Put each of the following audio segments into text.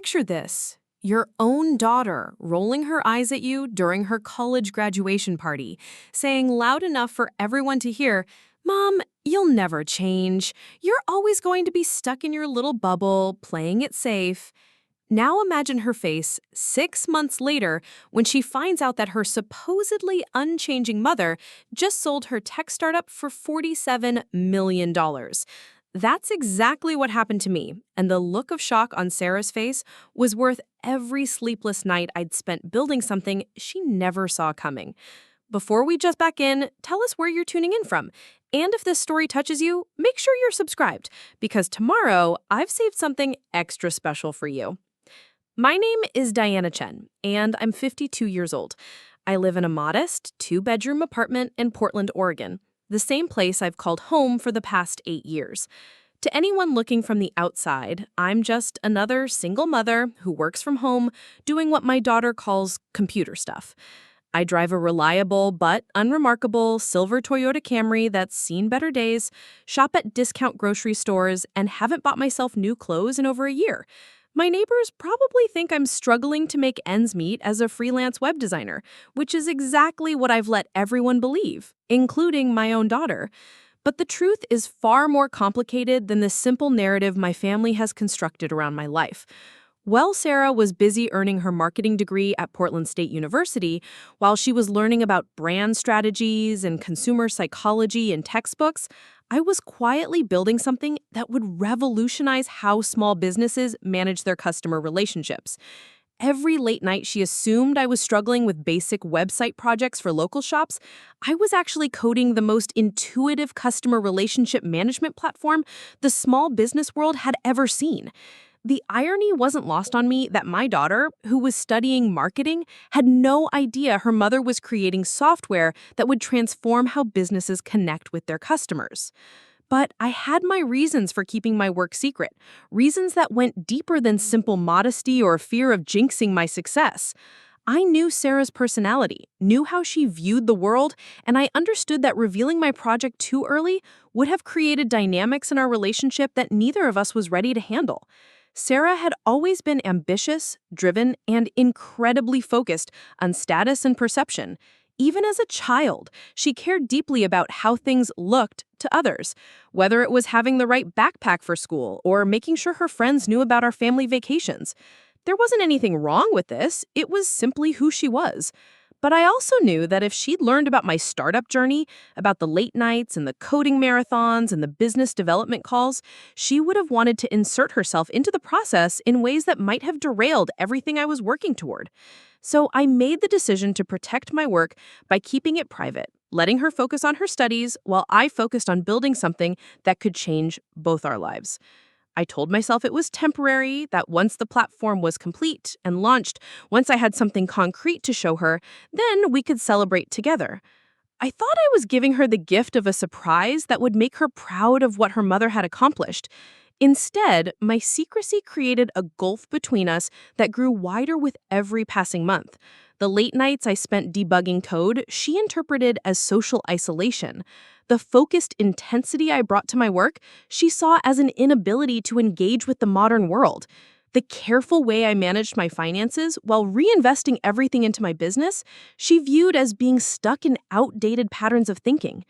Picture this. Your own daughter rolling her eyes at you during her college graduation party, saying loud enough for everyone to hear, "Mom, you'll never change. You're always going to be stuck in your little bubble, playing it safe." Now imagine her face 6 months later when she finds out that her supposedly unchanging mother just sold her tech startup for $47 million. That's exactly what happened to me, and the look of shock on Sarah's face was worth every sleepless night I'd spent building something she never saw coming. Before we jump back in, tell us where you're tuning in from. And if this story touches you, make sure you're subscribed, because tomorrow I've saved something extra special for you. My name is Diana Chen, and I'm 52 years old. I live in a modest, two-bedroom apartment in Portland, Oregon, the same place I've called home for the past 8 years. To anyone looking from the outside, I'm just another single mother who works from home, doing what my daughter calls computer stuff. I drive a reliable but unremarkable silver Toyota Camry that's seen better days, shop at discount grocery stores, and haven't bought myself new clothes in over a year. My neighbors probably think I'm struggling to make ends meet as a freelance web designer, which is exactly what I've let everyone believe, including my own daughter. But the truth is far more complicated than the simple narrative my family has constructed around my life. While Sarah was busy earning her marketing degree at Portland State University, while she was learning about brand strategies and consumer psychology in textbooks, I was quietly building something that would revolutionize how small businesses manage their customer relationships. Every late night she assumed I was struggling with basic website projects for local shops, I was actually coding the most intuitive customer relationship management platform the small business world had ever seen. The irony wasn't lost on me that my daughter, who was studying marketing, had no idea her mother was creating software that would transform how businesses connect with their customers. But I had my reasons for keeping my work secret, reasons that went deeper than simple modesty or fear of jinxing my success. I knew Sarah's personality, knew how she viewed the world, and I understood that revealing my project too early would have created dynamics in our relationship that neither of us was ready to handle. Sarah had always been ambitious, driven, and incredibly focused on status and perception. Even as a child, she cared deeply about how things looked to others, whether it was having the right backpack for school or making sure her friends knew about our family vacations. There wasn't anything wrong with this, it was simply who she was. But I also knew that if she'd learned about my startup journey, about the late nights and the coding marathons and the business development calls, she would have wanted to insert herself into the process in ways that might have derailed everything I was working toward. So I made the decision to protect my work by keeping it private, letting her focus on her studies while I focused on building something that could change both our lives. I told myself it was temporary, that once the platform was complete and launched, once I had something concrete to show her, then we could celebrate together. I thought I was giving her the gift of a surprise that would make her proud of what her mother had accomplished. Instead, my secrecy created a gulf between us that grew wider with every passing month. The late nights I spent debugging code, she interpreted as social isolation. The focused intensity I brought to my work, she saw as an inability to engage with the modern world. The careful way I managed my finances while reinvesting everything into my business, she viewed as being stuck in outdated patterns of thinking.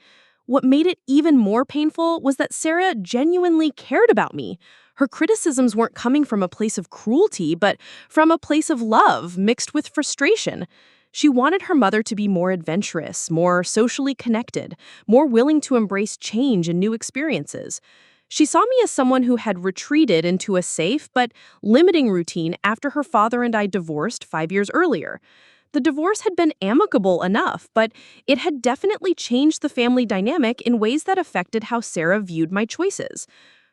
What made it even more painful was that Sarah genuinely cared about me. Her criticisms weren't coming from a place of cruelty, but from a place of love mixed with frustration. She wanted her mother to be more adventurous, more socially connected, more willing to embrace change and new experiences. She saw me as someone who had retreated into a safe but limiting routine after her father and I divorced 5 years earlier. The divorce had been amicable enough, but it had definitely changed the family dynamic in ways that affected how Sarah viewed my choices.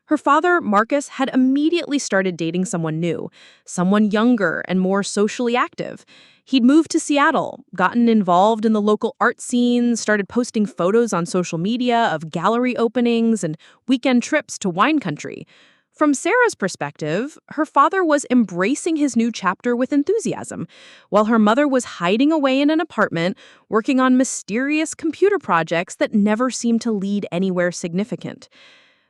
Her father, Marcus, had immediately started dating someone new, someone younger and more socially active. He'd moved to Seattle, gotten involved in the local art scene, started posting photos on social media of gallery openings and weekend trips to wine country. From Sarah's perspective, her father was embracing his new chapter with enthusiasm, while her mother was hiding away in an apartment, working on mysterious computer projects that never seemed to lead anywhere significant.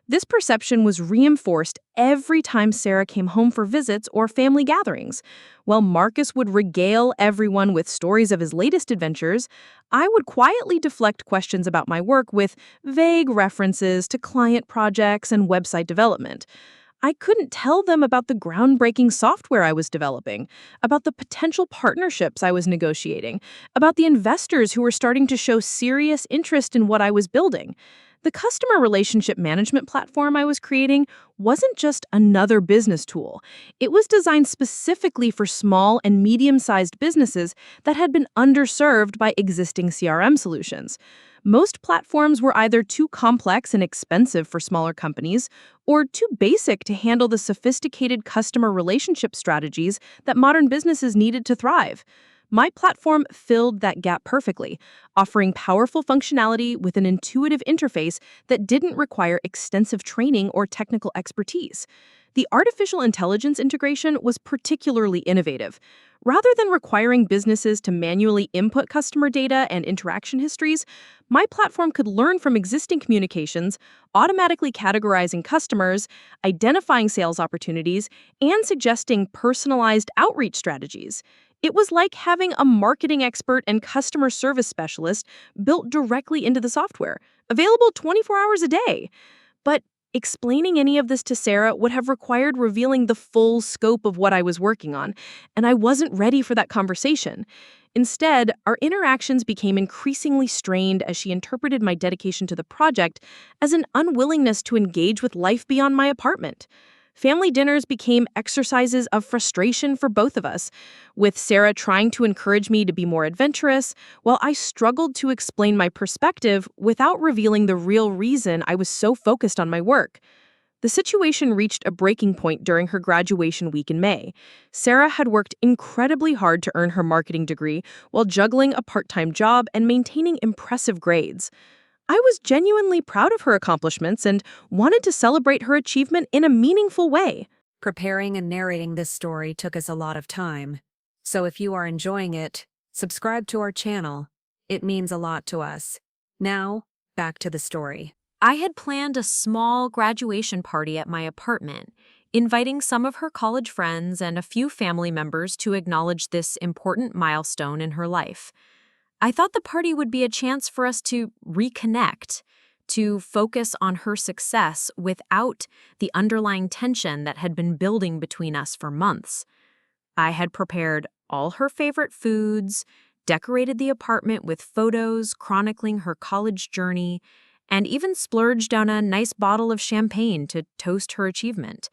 This perception was reinforced every time Sarah came home for visits or family gatherings. While Marcus would regale everyone with stories of his latest adventures, I would quietly deflect questions about my work with vague references to client projects and website development. I couldn't tell them about the groundbreaking software I was developing, about the potential partnerships I was negotiating, about the investors who were starting to show serious interest in what I was building. The customer relationship management platform I was creating wasn't just another business tool. It was designed specifically for small and medium-sized businesses that had been underserved by existing CRM solutions. Most platforms were either too complex and expensive for smaller companies or too basic to handle the sophisticated customer relationship strategies that modern businesses needed to thrive. My platform filled that gap perfectly, offering powerful functionality with an intuitive interface that didn't require extensive training or technical expertise. The artificial intelligence integration was particularly innovative. Rather than requiring businesses to manually input customer data and interaction histories, my platform could learn from existing communications, automatically categorizing customers, identifying sales opportunities, and suggesting personalized outreach strategies. It was like having a marketing expert and customer service specialist built directly into the software, available 24 hours a day. But explaining any of this to Sarah would have required revealing the full scope of what I was working on, and I wasn't ready for that conversation. Instead, our interactions became increasingly strained as she interpreted my dedication to the project as an unwillingness to engage with life beyond my apartment. Family dinners became exercises of frustration for both of us, with Sarah trying to encourage me to be more adventurous, while I struggled to explain my perspective without revealing the real reason I was so focused on my work. The situation reached a breaking point during her graduation week in May. Sarah had worked incredibly hard to earn her marketing degree while juggling a part-time job and maintaining impressive grades. I was genuinely proud of her accomplishments and wanted to celebrate her achievement in a meaningful way. Preparing and narrating this story took us a lot of time. So if you are enjoying it, subscribe to our channel. It means a lot to us. Now, back to the story. I had planned a small graduation party at my apartment, inviting some of her college friends and a few family members to acknowledge this important milestone in her life. I thought the party would be a chance for us to reconnect, to focus on her success without the underlying tension that had been building between us for months. I had prepared all her favorite foods, decorated the apartment with photos chronicling her college journey, and even splurged on a nice bottle of champagne to toast her achievement.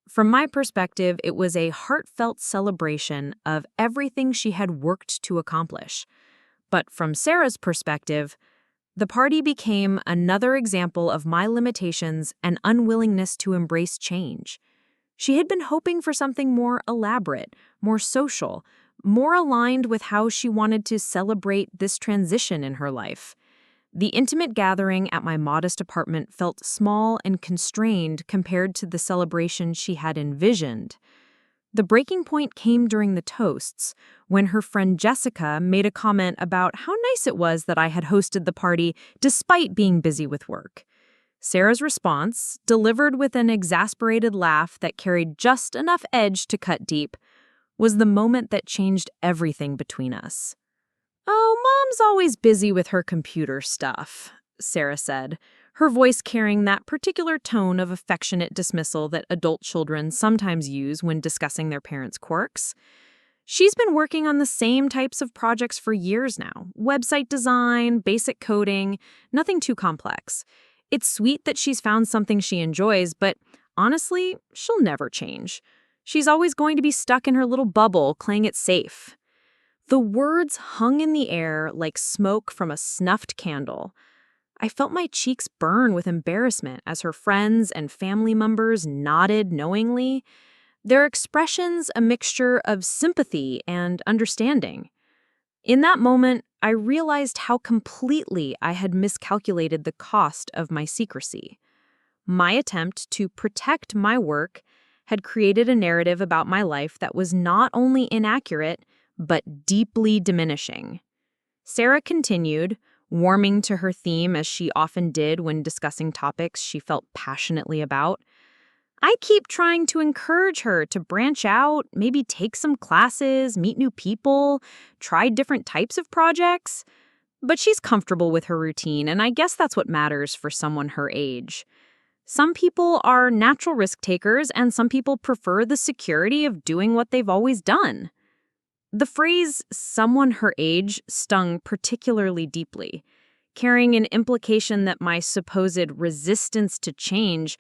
From my perspective, it was a heartfelt celebration of everything she had worked to accomplish. But from Sarah's perspective, the party became another example of my limitations and unwillingness to embrace change. She had been hoping for something more elaborate, more social, more aligned with how she wanted to celebrate this transition in her life. The intimate gathering at my modest apartment felt small and constrained compared to the celebration she had envisioned. The breaking point came during the toasts, when her friend Jessica made a comment about how nice it was that I had hosted the party despite being busy with work. Sarah's response, delivered with an exasperated laugh that carried just enough edge to cut deep, was the moment that changed everything between us. "Oh, Mom's always busy with her computer stuff," Sarah said, her voice carrying that particular tone of affectionate dismissal that adult children sometimes use when discussing their parents' quirks. "She's been working on the same types of projects for years now. Website design, basic coding, nothing too complex. It's sweet that she's found something she enjoys, but honestly, she'll never change. She's always going to be stuck in her little bubble, playing it safe." The words hung in the air like smoke from a snuffed candle. I felt my cheeks burn with embarrassment as her friends and family members nodded knowingly, their expressions a mixture of sympathy and understanding. In that moment, I realized how completely I had miscalculated the cost of my secrecy. My attempt to protect my work had created a narrative about my life that was not only inaccurate, but deeply diminishing. Sarah continued, warming to her theme as she often did when discussing topics she felt passionately about. I keep trying to encourage her to branch out, maybe take some classes, meet new people, try different types of projects. But she's comfortable with her routine, and I guess that's what matters for someone her age. Some people are natural risk takers, and some people prefer the security of doing what they've always done. The phrase, someone her age, stung particularly deeply, carrying an implication that my supposed resistance to change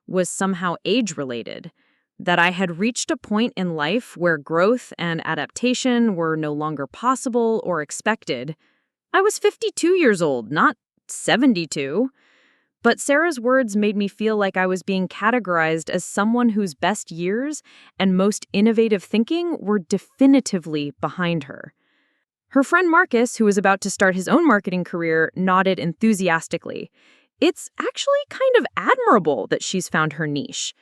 was somehow age-related, that I had reached a point in life where growth and adaptation were no longer possible or expected. I was 52 years old, not 72. But Sarah's words made me feel like I was being categorized as someone whose best years and most innovative thinking were definitively behind her. Her friend Marcus, who was about to start his own marketing career, nodded enthusiastically. It's actually kind of admirable that she's found her niche.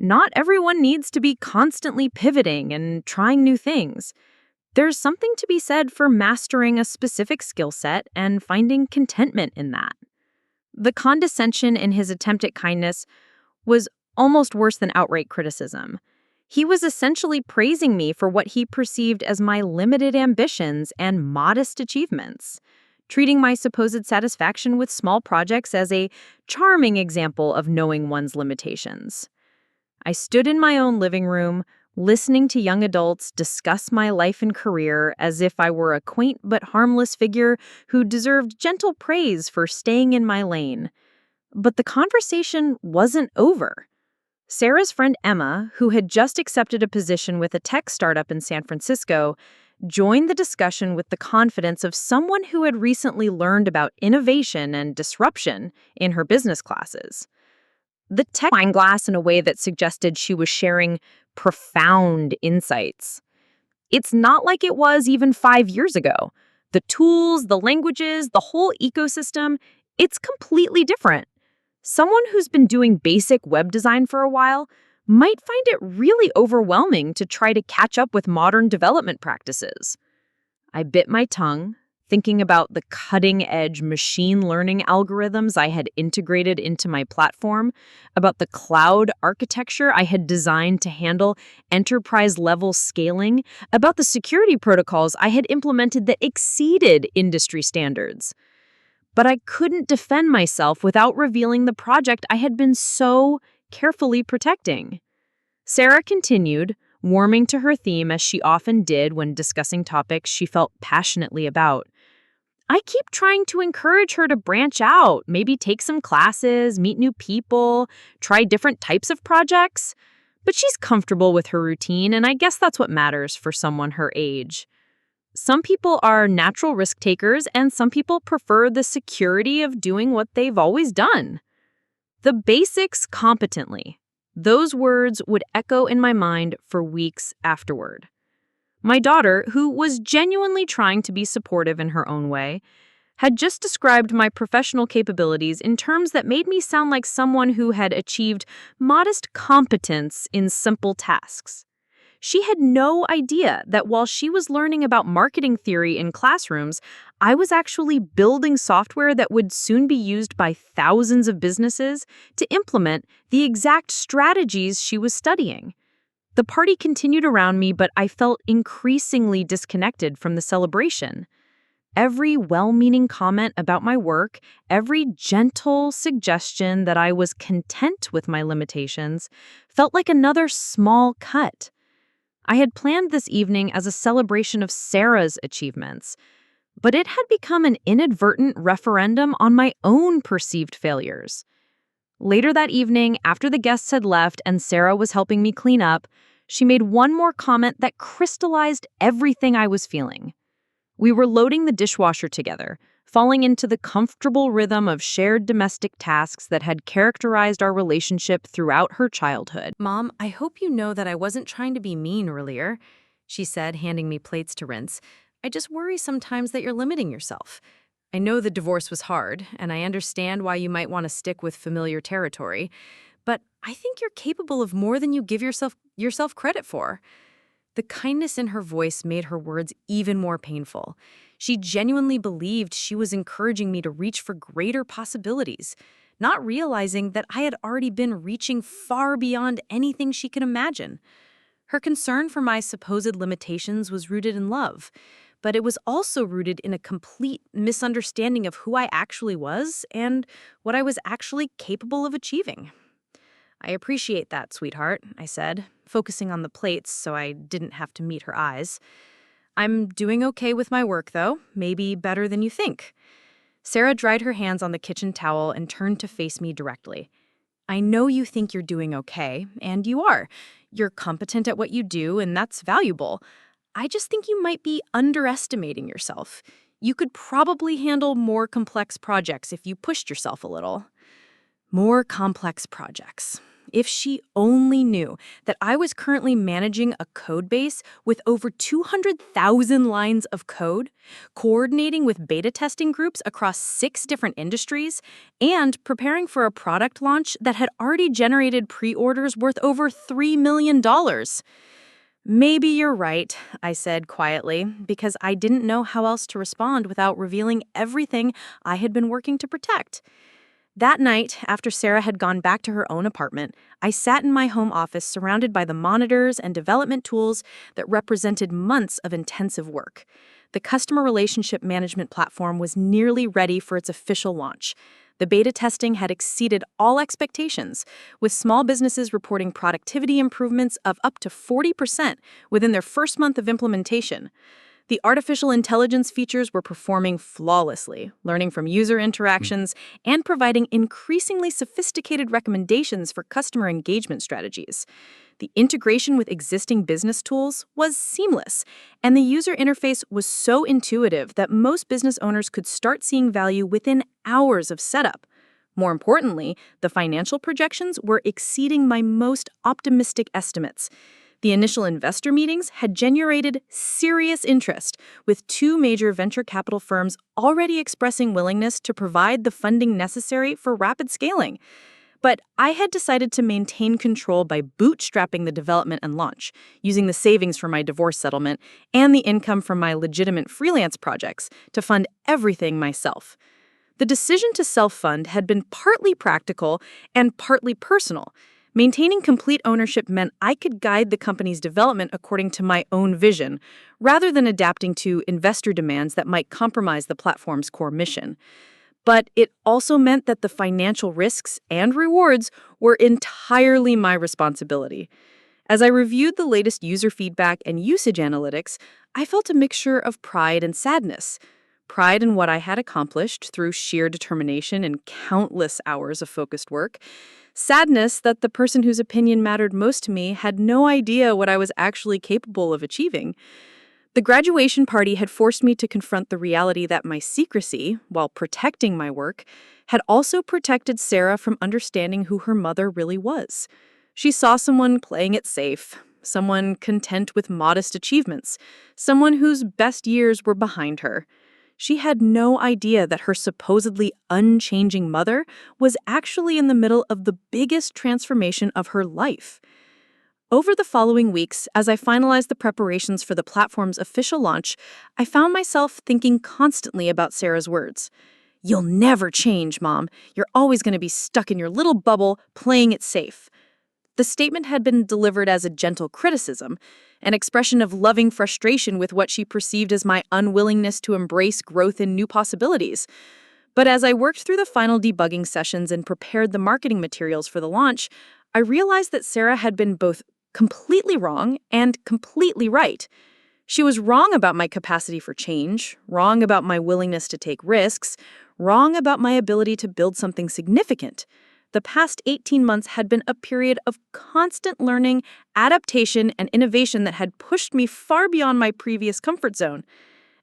Not everyone needs to be constantly pivoting and trying new things. There's something to be said for mastering a specific skill set and finding contentment in that. The condescension in his attempt at kindness was almost worse than outright criticism. He was essentially praising me for what he perceived as my limited ambitions and modest achievements, treating my supposed satisfaction with small projects as a charming example of knowing one's limitations. I stood in my own living room, listening to young adults discuss my life and career as if I were a quaint but harmless figure who deserved gentle praise for staying in my lane. But the conversation wasn't over. Sarah's friend Emma, who had just accepted a position with a tech startup in San Francisco, joined the discussion with the confidence of someone who had recently learned about innovation and disruption in her business classes. The tech wine glass in a way that suggested she was sharing profound insights. It's not like it was even 5 years ago. The tools, the languages, the whole ecosystem, it's completely different. Someone who's been doing basic web design for a while might find it really overwhelming to try to catch up with modern development practices. I bit my tongue, thinking about the cutting-edge machine learning algorithms I had integrated into my platform, about the cloud architecture I had designed to handle enterprise-level scaling, about the security protocols I had implemented that exceeded industry standards. But I couldn't defend myself without revealing the project I had been so carefully protecting. Sarah continued, warming to her theme as she often did when discussing topics she felt passionately about. I keep trying to encourage her to branch out, maybe take some classes, meet new people, try different types of projects. But she's comfortable with her routine, and I guess that's what matters for someone her age. Some people are natural risk takers, and some people prefer the security of doing what they've always done. The basics competently. Those words would echo in my mind for weeks afterward. My daughter, who was genuinely trying to be supportive in her own way, had just described my professional capabilities in terms that made me sound like someone who had achieved modest competence in simple tasks. She had no idea that while she was learning about marketing theory in classrooms, I was actually building software that would soon be used by thousands of businesses to implement the exact strategies she was studying. The party continued around me, but I felt increasingly disconnected from the celebration. Every well-meaning comment about my work, every gentle suggestion that I was content with my limitations, felt like another small cut. I had planned this evening as a celebration of Sarah's achievements, but it had become an inadvertent referendum on my own perceived failures. Later that evening, after the guests had left and Sarah was helping me clean up, she made one more comment that crystallized everything I was feeling. We were loading the dishwasher together, falling into the comfortable rhythm of shared domestic tasks that had characterized our relationship throughout her childhood. Mom, I hope you know that I wasn't trying to be mean earlier, she said, handing me plates to rinse. I just worry sometimes that you're limiting yourself. I know the divorce was hard, and I understand why you might want to stick with familiar territory, but I think you're capable of more than you give yourself credit for. The kindness in her voice made her words even more painful. She genuinely believed she was encouraging me to reach for greater possibilities, not realizing that I had already been reaching far beyond anything she could imagine. Her concern for my supposed limitations was rooted in love, but it was also rooted in a complete misunderstanding of who I actually was and what I was actually capable of achieving. "I appreciate that, sweetheart," I said, focusing on the plates so I didn't have to meet her eyes. "I'm doing okay with my work, though, maybe better than you think." Sarah dried her hands on the kitchen towel and turned to face me directly. "I know you think you're doing okay, and you are. You're competent at what you do, and that's valuable. I just think you might be underestimating yourself. You could probably handle more complex projects if you pushed yourself a little." More complex projects. If she only knew that I was currently managing a code base with over 200,000 lines of code, coordinating with beta testing groups across 6 different industries, and preparing for a product launch that had already generated pre-orders worth over $3 million. "Maybe you're right," I said quietly, because I didn't know how else to respond without revealing everything I had been working to protect. That night, after Sarah had gone back to her own apartment, I sat in my home office surrounded by the monitors and development tools that represented months of intensive work. The customer relationship management platform was nearly ready for its official launch. The beta testing had exceeded all expectations, with small businesses reporting productivity improvements of up to 40% within their first month of implementation. The artificial intelligence features were performing flawlessly, learning from user interactions and providing increasingly sophisticated recommendations for customer engagement strategies. The integration with existing business tools was seamless, and the user interface was so intuitive that most business owners could start seeing value within hours of setup. More importantly, the financial projections were exceeding my most optimistic estimates. The initial investor meetings had generated serious interest, with 2 major venture capital firms already expressing willingness to provide the funding necessary for rapid scaling. But I had decided to maintain control by bootstrapping the development and launch, using the savings from my divorce settlement and the income from my legitimate freelance projects to fund everything myself. The decision to self-fund had been partly practical and partly personal. Maintaining complete ownership meant I could guide the company's development according to my own vision, rather than adapting to investor demands that might compromise the platform's core mission. But it also meant that the financial risks and rewards were entirely my responsibility. As I reviewed the latest user feedback and usage analytics, I felt a mixture of pride and sadness. Pride in what I had accomplished through sheer determination and countless hours of focused work. Sadness that the person whose opinion mattered most to me had no idea what I was actually capable of achieving. The graduation party had forced me to confront the reality that my secrecy, while protecting my work, had also protected Sarah from understanding who her mother really was. She saw someone playing it safe, someone content with modest achievements, someone whose best years were behind her. She had no idea that her supposedly unchanging mother was actually in the middle of the biggest transformation of her life. Over the following weeks, as I finalized the preparations for the platform's official launch, I found myself thinking constantly about Sarah's words. "You'll never change, Mom. You're always going to be stuck in your little bubble, playing it safe." The statement had been delivered as a gentle criticism, an expression of loving frustration with what she perceived as my unwillingness to embrace growth and new possibilities. But as I worked through the final debugging sessions and prepared the marketing materials for the launch, I realized that Sarah had been both completely wrong and completely right. She was wrong about my capacity for change, wrong about my willingness to take risks, wrong about my ability to build something significant. The past 18 months had been a period of constant learning, adaptation, and innovation that had pushed me far beyond my previous comfort zone.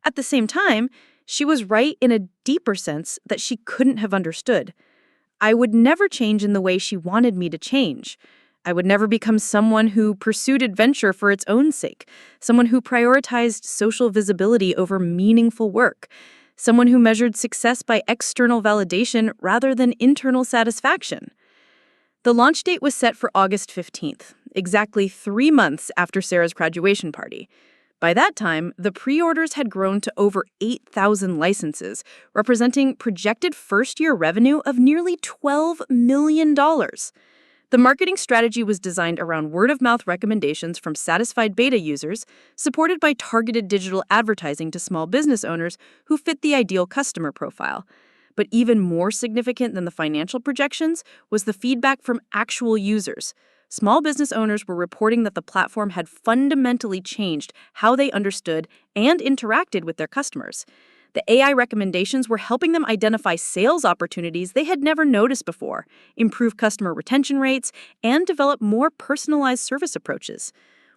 At the same time, she was right in a deeper sense that she couldn't have understood. I would never change in the way she wanted me to change. I would never become someone who pursued adventure for its own sake, someone who prioritized social visibility over meaningful work, someone who measured success by external validation rather than internal satisfaction. The launch date was set for August 15th, exactly 3 months after Sarah's graduation party. By that time, the pre-orders had grown to over 8,000 licenses, representing projected first-year revenue of nearly $12 million. The marketing strategy was designed around word-of-mouth recommendations from satisfied beta users, supported by targeted digital advertising to small business owners who fit the ideal customer profile. But even more significant than the financial projections was the feedback from actual users. Small business owners were reporting that the platform had fundamentally changed how they understood and interacted with their customers. The AI recommendations were helping them identify sales opportunities they had never noticed before, improve customer retention rates, and develop more personalized service approaches.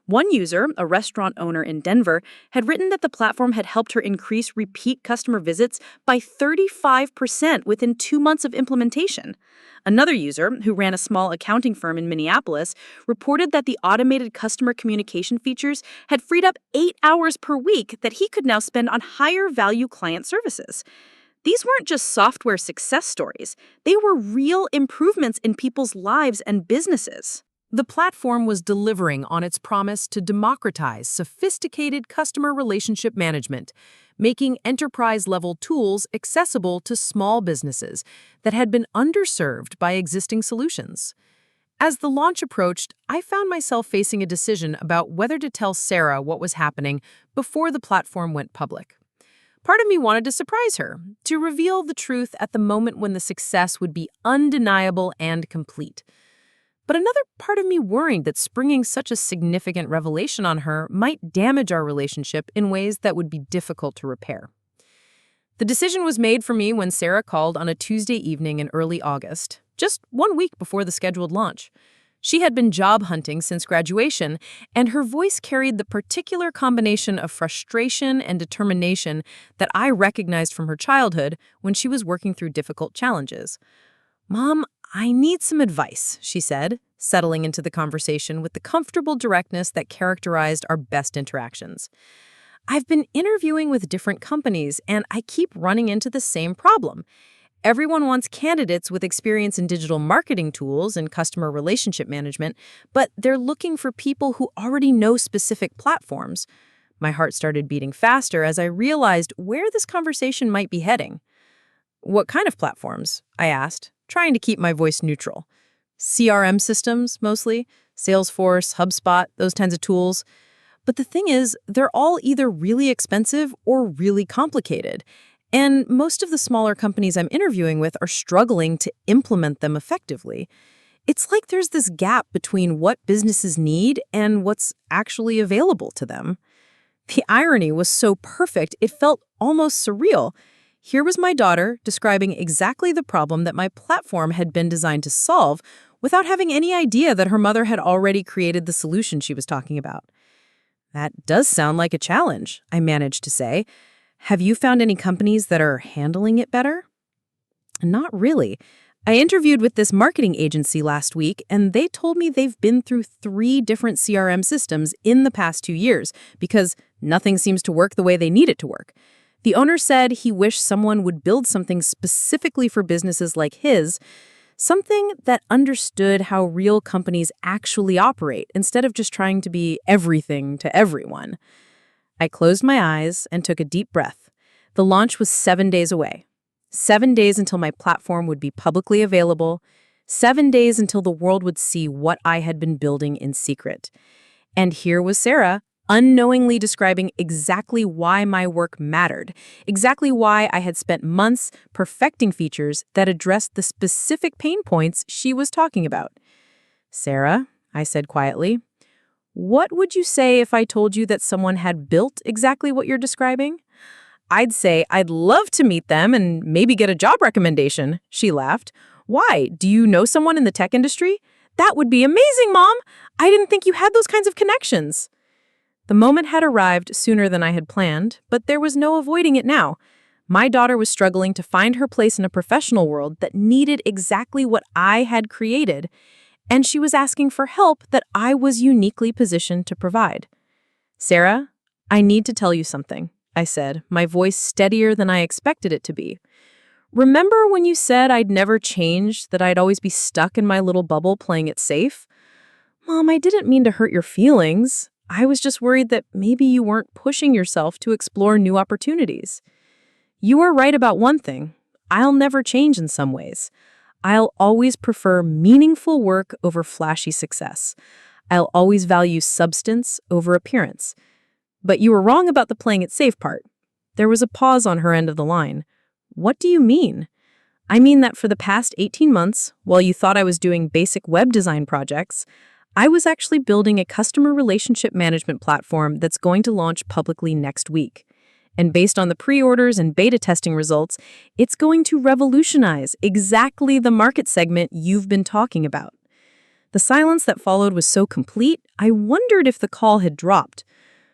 One user, a restaurant owner in Denver, had written that the platform had helped her increase repeat customer visits by 35% within 2 months of implementation. Another user, who ran a small accounting firm in Minneapolis, reported that the automated customer communication features had freed up 8 hours per week that he could now spend on higher-value client services. These weren't just software success stories. They were real improvements in people's lives and businesses. The platform was delivering on its promise to democratize sophisticated customer relationship management, making enterprise-level tools accessible to small businesses that had been underserved by existing solutions. As the launch approached, I found myself facing a decision about whether to tell Sarah what was happening before the platform went public. Part of me wanted to surprise her, to reveal the truth at the moment when the success would be undeniable and complete. But another part of me worried that springing such a significant revelation on her might damage our relationship in ways that would be difficult to repair. The decision was made for me when Sarah called on a Tuesday evening in early August, just 1 week before the scheduled launch. She had been job hunting since graduation, and her voice carried the particular combination of frustration and determination that I recognized from her childhood when she was working through difficult challenges. "Mom, I need some advice," she said, settling into the conversation with the comfortable directness that characterized our best interactions. "I've been interviewing with different companies, and I keep running into the same problem. Everyone wants candidates with experience in digital marketing tools and customer relationship management, but they're looking for people who already know specific platforms." My heart started beating faster as I realized where this conversation might be heading. "What kind of platforms?" I asked, trying to keep my voice neutral. "CRM systems, mostly. Salesforce, HubSpot, those kinds of tools. But the thing is, they're all either really expensive or really complicated. And most of the smaller companies I'm interviewing with are struggling to implement them effectively. It's like there's this gap between what businesses need and what's actually available to them." The irony was so perfect, it felt almost surreal. Here was my daughter describing exactly the problem that my platform had been designed to solve without having any idea that her mother had already created the solution she was talking about. "That does sound like a challenge," I managed to say. "Have you found any companies that are handling it better?" "Not really. I interviewed with this marketing agency last week, and they told me they've been through 3 different CRM systems in the past 2 years because nothing seems to work the way they need it to work. The owner said he wished someone would build something specifically for businesses like his, something that understood how real companies actually operate instead of just trying to be everything to everyone." I closed my eyes and took a deep breath. The launch was 7 days away. 7 days until my platform would be publicly available. 7 days until the world would see what I had been building in secret. And here was Sarah, unknowingly describing exactly why my work mattered, exactly why I had spent months perfecting features that addressed the specific pain points she was talking about. "Sarah," I said quietly, "what would you say if I told you that someone had built exactly what you're describing?" "I'd say I'd love to meet them and maybe get a job recommendation," she laughed. "Why? Do you know someone in the tech industry?" "That would be amazing, Mom! I didn't think you had those kinds of connections." The moment had arrived sooner than I had planned, but there was no avoiding it now. My daughter was struggling to find her place in a professional world that needed exactly what I had created, and she was asking for help that I was uniquely positioned to provide. "Sarah, I need to tell you something," I said, my voice steadier than I expected it to be. Remember when you said I'd never change, that I'd always be stuck in my little bubble playing it safe? Mom, I didn't mean to hurt your feelings. I was just worried that maybe you weren't pushing yourself to explore new opportunities. You are right about one thing. I'll never change in some ways. I'll always prefer meaningful work over flashy success. I'll always value substance over appearance. But you were wrong about the playing it safe part. There was a pause on her end of the line. What do you mean? I mean that for the past 18 months, while you thought I was doing basic web design projects, I was actually building a customer relationship management platform that's going to launch publicly next week. And based on the pre-orders and beta testing results, it's going to revolutionize exactly the market segment you've been talking about. The silence that followed was so complete, I wondered if the call had dropped.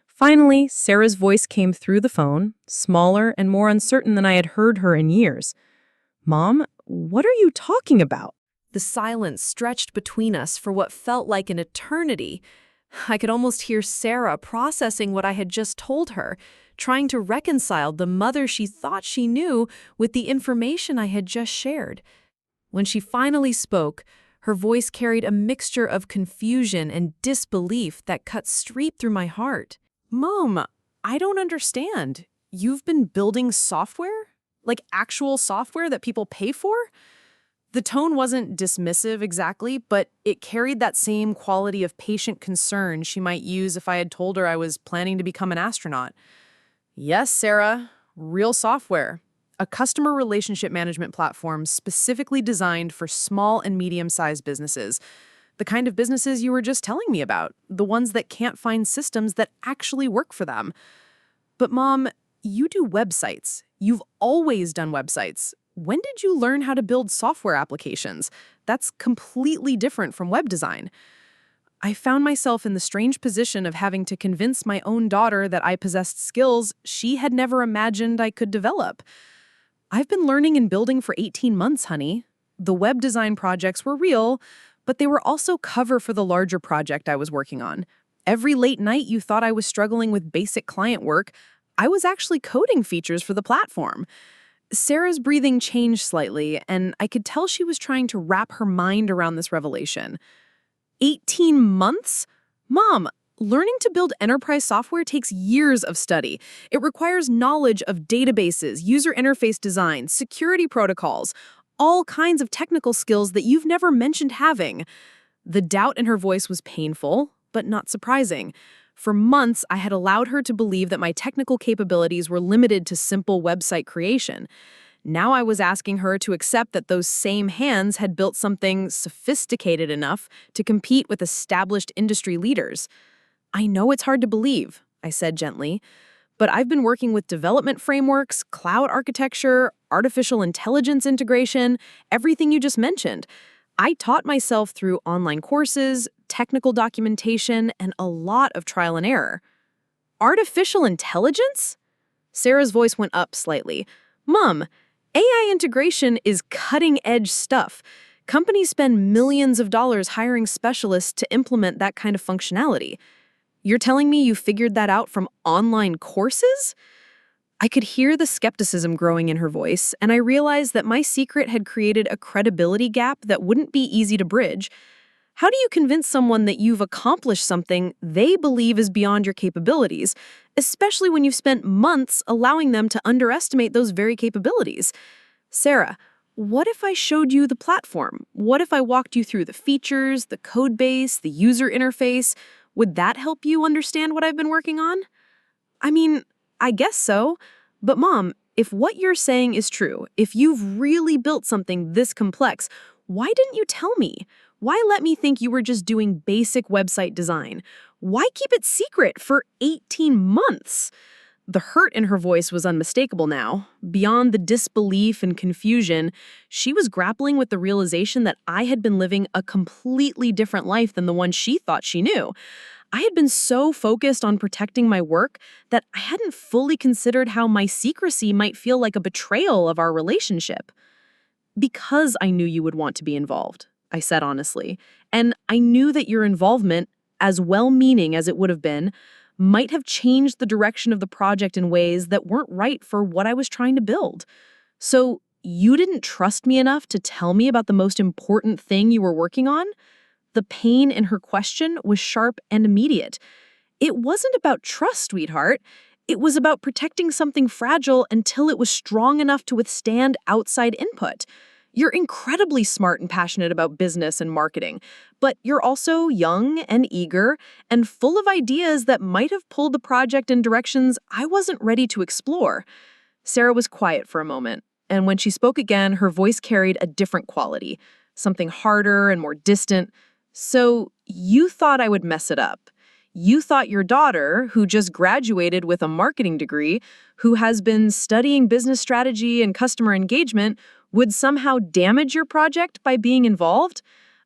Finally, Sarah's voice came through the phone, smaller and more uncertain than I had heard her in years. Mom, what are you talking about? The silence stretched between us for what felt like an eternity. I could almost hear Sarah processing what I had just told her, trying to reconcile the mother she thought she knew with the information I had just shared. When she finally spoke, her voice carried a mixture of confusion and disbelief that cut straight through my heart. Mom, I don't understand. You've been building software? Like actual software that people pay for? The tone wasn't dismissive exactly, but it carried that same quality of patient concern she might use if I had told her I was planning to become an astronaut. Yes, Sarah, real software. A customer relationship management platform specifically designed for small and medium-sized businesses. The kind of businesses you were just telling me about, the ones that can't find systems that actually work for them. But Mom, you do websites. You've always done websites. When did you learn how to build software applications? That's completely different from web design. I found myself in the strange position of having to convince my own daughter that I possessed skills she had never imagined I could develop. I've been learning and building for 18 months, honey. The web design projects were real, but they were also cover for the larger project I was working on. Every late night you thought I was struggling with basic client work, I was actually coding features for the platform. Sarah's breathing changed slightly, and I could tell she was trying to wrap her mind around this revelation. 18 months? Mom, learning to build enterprise software takes years of study. It requires knowledge of databases, user interface design, security protocols, all kinds of technical skills that you've never mentioned having. The doubt in her voice was painful, but not surprising. For months, I had allowed her to believe that my technical capabilities were limited to simple website creation. Now I was asking her to accept that those same hands had built something sophisticated enough to compete with established industry leaders. I know it's hard to believe, I said gently, but I've been working with development frameworks, cloud architecture, artificial intelligence integration, everything you just mentioned. I taught myself through online courses, technical documentation, and a lot of trial and error. Artificial intelligence? Sarah's voice went up slightly. Mom, AI integration is cutting-edge stuff. Companies spend millions of dollars hiring specialists to implement that kind of functionality. You're telling me you figured that out from online courses? I could hear the skepticism growing in her voice, and I realized that my secret had created a credibility gap that wouldn't be easy to bridge. How do you convince someone that you've accomplished something they believe is beyond your capabilities, especially when you've spent months allowing them to underestimate those very capabilities? Sarah, what if I showed you the platform? What if I walked you through the features, the code base, the user interface? Would that help you understand what I've been working on? I mean, I guess so. But Mom, if what you're saying is true, if you've really built something this complex, why didn't you tell me? Why let me think you were just doing basic website design? Why keep it secret for 18 months? The hurt in her voice was unmistakable now. Beyond the disbelief and confusion, she was grappling with the realization that I had been living a completely different life than the one she thought she knew. I had been so focused on protecting my work that I hadn't fully considered how my secrecy might feel like a betrayal of our relationship. Because I knew you would want to be involved, I said honestly, and I knew that your involvement, as well-meaning as it would have been, might have changed the direction of the project in ways that weren't right for what I was trying to build. So You didn't trust me enough to tell me about the most important thing you were working on? The pain in her question was sharp and immediate. It wasn't about trust, sweetheart. It was about protecting something fragile until it was strong enough to withstand outside input. You're incredibly smart and passionate about business and marketing, but you're also young and eager and full of ideas that might have pulled the project in directions I wasn't ready to explore. Sarah was quiet for a moment, and when she spoke again, her voice carried a different quality, something harder and more distant. So you thought I would mess it up. You thought your daughter, who just graduated with a marketing degree, who has been studying business strategy and customer engagement, would somehow damage your project by being involved?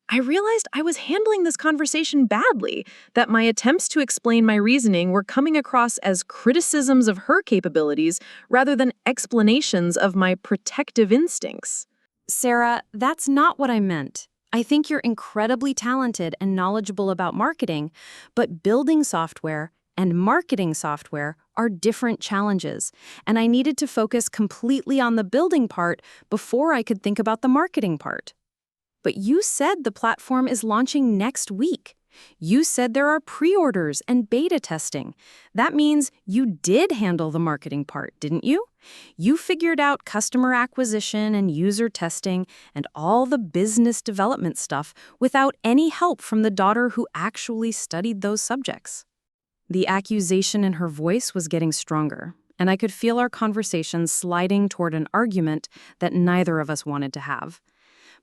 I realized I was handling this conversation badly, that my attempts to explain my reasoning were coming across as criticisms of her capabilities rather than explanations of my protective instincts. Sarah, that's not what I meant. I think you're incredibly talented and knowledgeable about marketing, but building software and marketing software are different challenges, and I needed to focus completely on the building part before I could think about the marketing part. But you said the platform is launching next week. You said there are pre-orders and beta testing. That means you did handle the marketing part, didn't you? You figured out customer acquisition and user testing and all the business development stuff without any help from the daughter who actually studied those subjects. The accusation in her voice was getting stronger, and I could feel our conversation sliding toward an argument that neither of us wanted to have.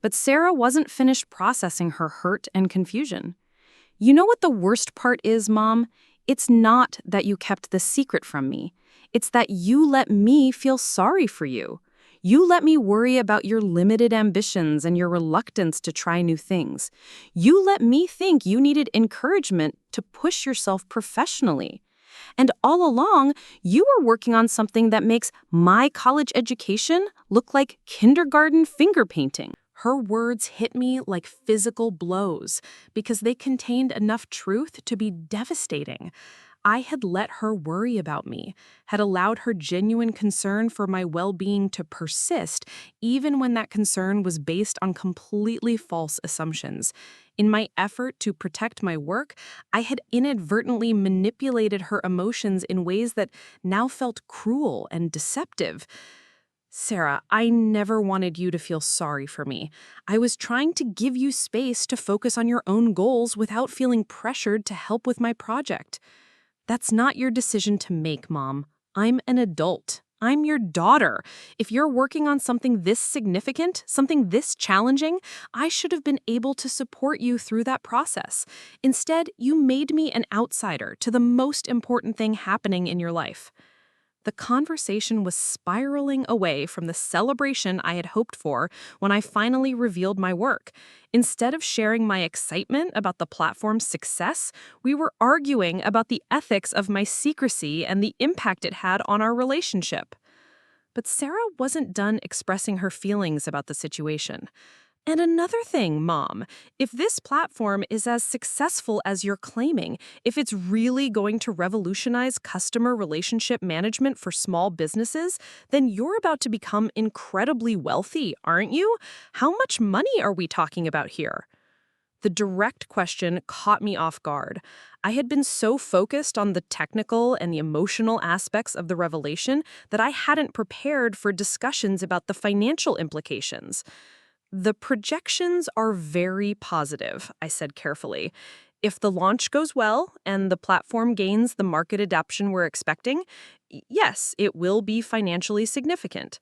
But Sarah wasn't finished processing her hurt and confusion. You know what the worst part is, Mom? It's not that you kept the secret from me. It's that you let me feel sorry for you. You let me worry about your limited ambitions and your reluctance to try new things. You let me think you needed encouragement to push yourself professionally. And all along, you were working on something that makes my college education look like kindergarten finger painting. Her words hit me like physical blows because they contained enough truth to be devastating. I had let her worry about me, had allowed her genuine concern for my well-being to persist, even when that concern was based on completely false assumptions. In my effort to protect my work, I had inadvertently manipulated her emotions in ways that now felt cruel and deceptive. Sarah, I never wanted you to feel sorry for me. I was trying to give you space to focus on your own goals without feeling pressured to help with my project. That's not your decision to make, Mom. I'm an adult. I'm your daughter. If you're working on something this significant, something this challenging, I should have been able to support you through that process. Instead, you made me an outsider to the most important thing happening in your life. The conversation was spiraling away from the celebration I had hoped for when I finally revealed my work. Instead of sharing my excitement about the platform's success, we were arguing about the ethics of my secrecy and the impact it had on our relationship. But Sarah wasn't done expressing her feelings about the situation. And another thing, Mom, if this platform is as successful as you're claiming, if it's really going to revolutionize customer relationship management for small businesses, then you're about to become incredibly wealthy, aren't you? How much money are we talking about here? The direct question caught me off guard. I had been so focused on the technical and the emotional aspects of the revelation that I hadn't prepared for discussions about the financial implications. The projections are very positive, I said carefully. If the launch goes well and the platform gains the market adoption we're expecting, yes, it will be financially significant.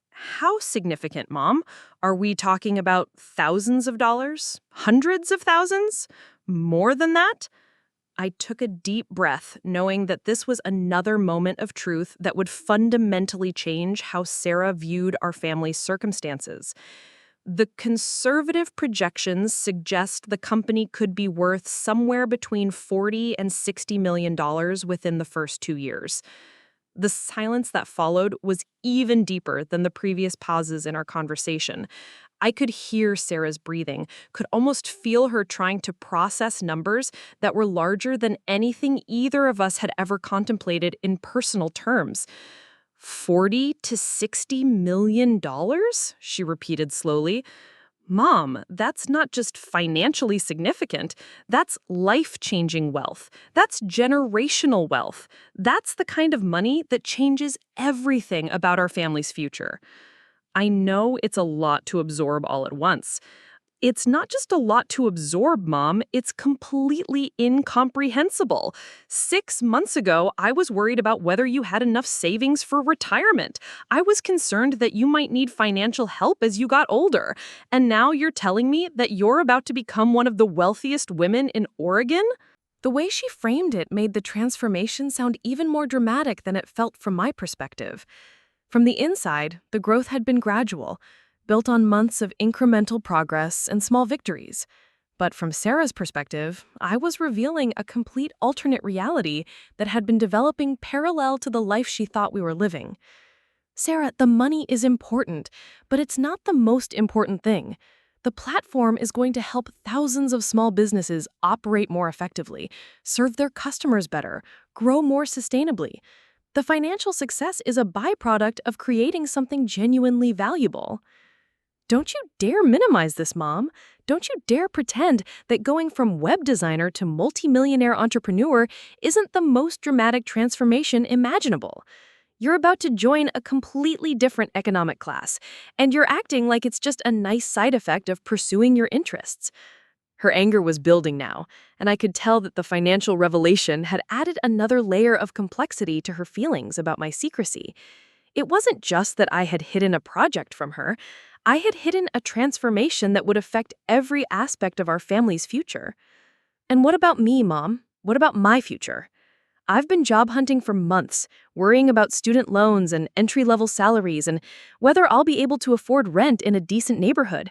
How significant, Mom? Are we talking about thousands of dollars? Hundreds of thousands? More than that? I took a deep breath, knowing that this was another moment of truth that would fundamentally change how Sarah viewed our family's circumstances. The conservative projections suggest the company could be worth somewhere between $40 and $60 million within the first 2 years. The silence that followed was even deeper than the previous pauses in our conversation. I could hear Sarah's breathing, could almost feel her trying to process numbers that were larger than anything either of us had ever contemplated in personal terms. $40 to $60 million? She repeated slowly. Mom, that's not just financially significant. That's life-changing wealth. That's generational wealth. That's the kind of money that changes everything about our family's future. I know it's a lot to absorb all at once. It's not just a lot to absorb, Mom. It's completely incomprehensible. 6 months ago, I was worried about whether you had enough savings for retirement. I was concerned that you might need financial help as you got older. And now you're telling me that you're about to become one of the wealthiest women in Oregon? The way she framed it made the transformation sound even more dramatic than it felt from my perspective. From the inside, the growth had been gradual, built on months of incremental progress and small victories. But from Sarah's perspective, I was revealing a complete alternate reality that had been developing parallel to the life she thought we were living. Sarah, the money is important, but it's not the most important thing. The platform is going to help thousands of small businesses operate more effectively, serve their customers better, grow more sustainably. The financial success is a byproduct of creating something genuinely valuable. Don't you dare minimize this, Mom. Don't you dare pretend that going from web designer to multimillionaire entrepreneur isn't the most dramatic transformation imaginable. You're about to join a completely different economic class, and you're acting like it's just a nice side effect of pursuing your interests. Her anger was building now, and I could tell that the financial revelation had added another layer of complexity to her feelings about my secrecy. It wasn't just that I had hidden a project from her. I had hidden a transformation that would affect every aspect of our family's future. And what about me, Mom? What about my future? I've been job hunting for months, worrying about student loans and entry-level salaries and whether I'll be able to afford rent in a decent neighborhood.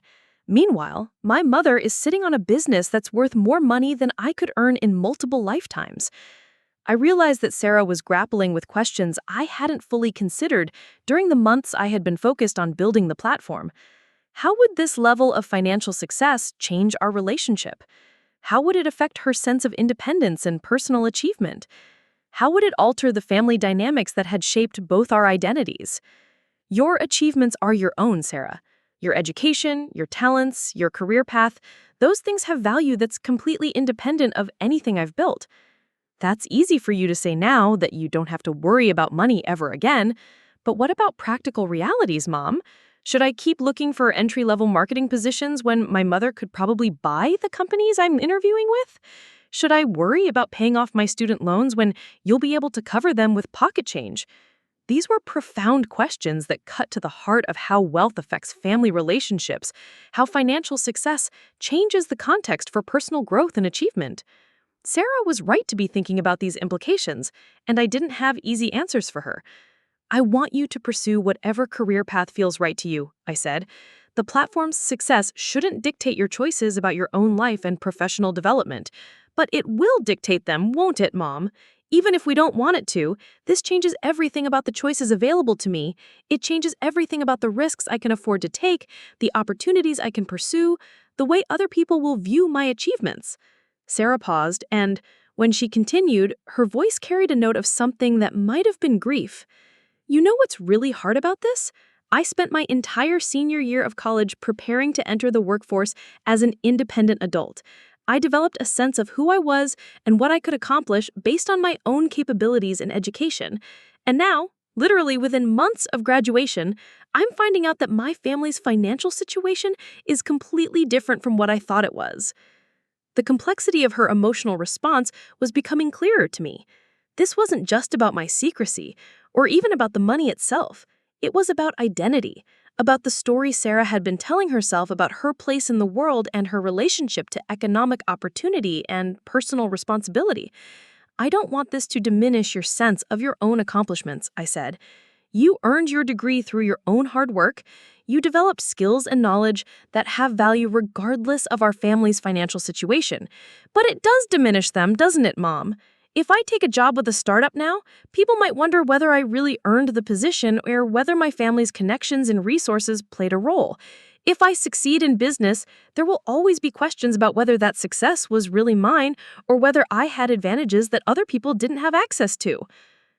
Meanwhile, my mother is sitting on a business that's worth more money than I could earn in multiple lifetimes. I realized that Sarah was grappling with questions I hadn't fully considered during the months I had been focused on building the platform. How would this level of financial success change our relationship? How would it affect her sense of independence and personal achievement? How would it alter the family dynamics that had shaped both our identities? Your achievements are your own, Sarah. Your education, your talents, your career path, those things have value that's completely independent of anything I've built. That's easy for you to say now that you don't have to worry about money ever again. But what about practical realities, Mom? Should I keep looking for entry-level marketing positions when my mother could probably buy the companies I'm interviewing with? Should I worry about paying off my student loans when you'll be able to cover them with pocket change? These were profound questions that cut to the heart of how wealth affects family relationships, how financial success changes the context for personal growth and achievement. Sarah was right to be thinking about these implications, and I didn't have easy answers for her. I want you to pursue whatever career path feels right to you, I said. The platform's success shouldn't dictate your choices about your own life and professional development. But it will dictate them, won't it, Mom? Even if we don't want it to, this changes everything about the choices available to me. It changes everything about the risks I can afford to take, the opportunities I can pursue, the way other people will view my achievements. Sarah paused, and when she continued, her voice carried a note of something that might have been grief. You know what's really hard about this? I spent my entire senior year of college preparing to enter the workforce as an independent adult. I developed a sense of who I was and what I could accomplish based on my own capabilities and education. And now, literally within months of graduation, I'm finding out that my family's financial situation is completely different from what I thought it was. The complexity of her emotional response was becoming clearer to me. This wasn't just about my secrecy, or even about the money itself. It was about identity, about the story Sarah had been telling herself about her place in the world and her relationship to economic opportunity and personal responsibility. I don't want this to diminish your sense of your own accomplishments, I said. You earned your degree through your own hard work. You developed skills and knowledge that have value regardless of our family's financial situation. But it does diminish them, doesn't it, Mom? If I take a job with a startup now, people might wonder whether I really earned the position or whether my family's connections and resources played a role. If I succeed in business, there will always be questions about whether that success was really mine or whether I had advantages that other people didn't have access to.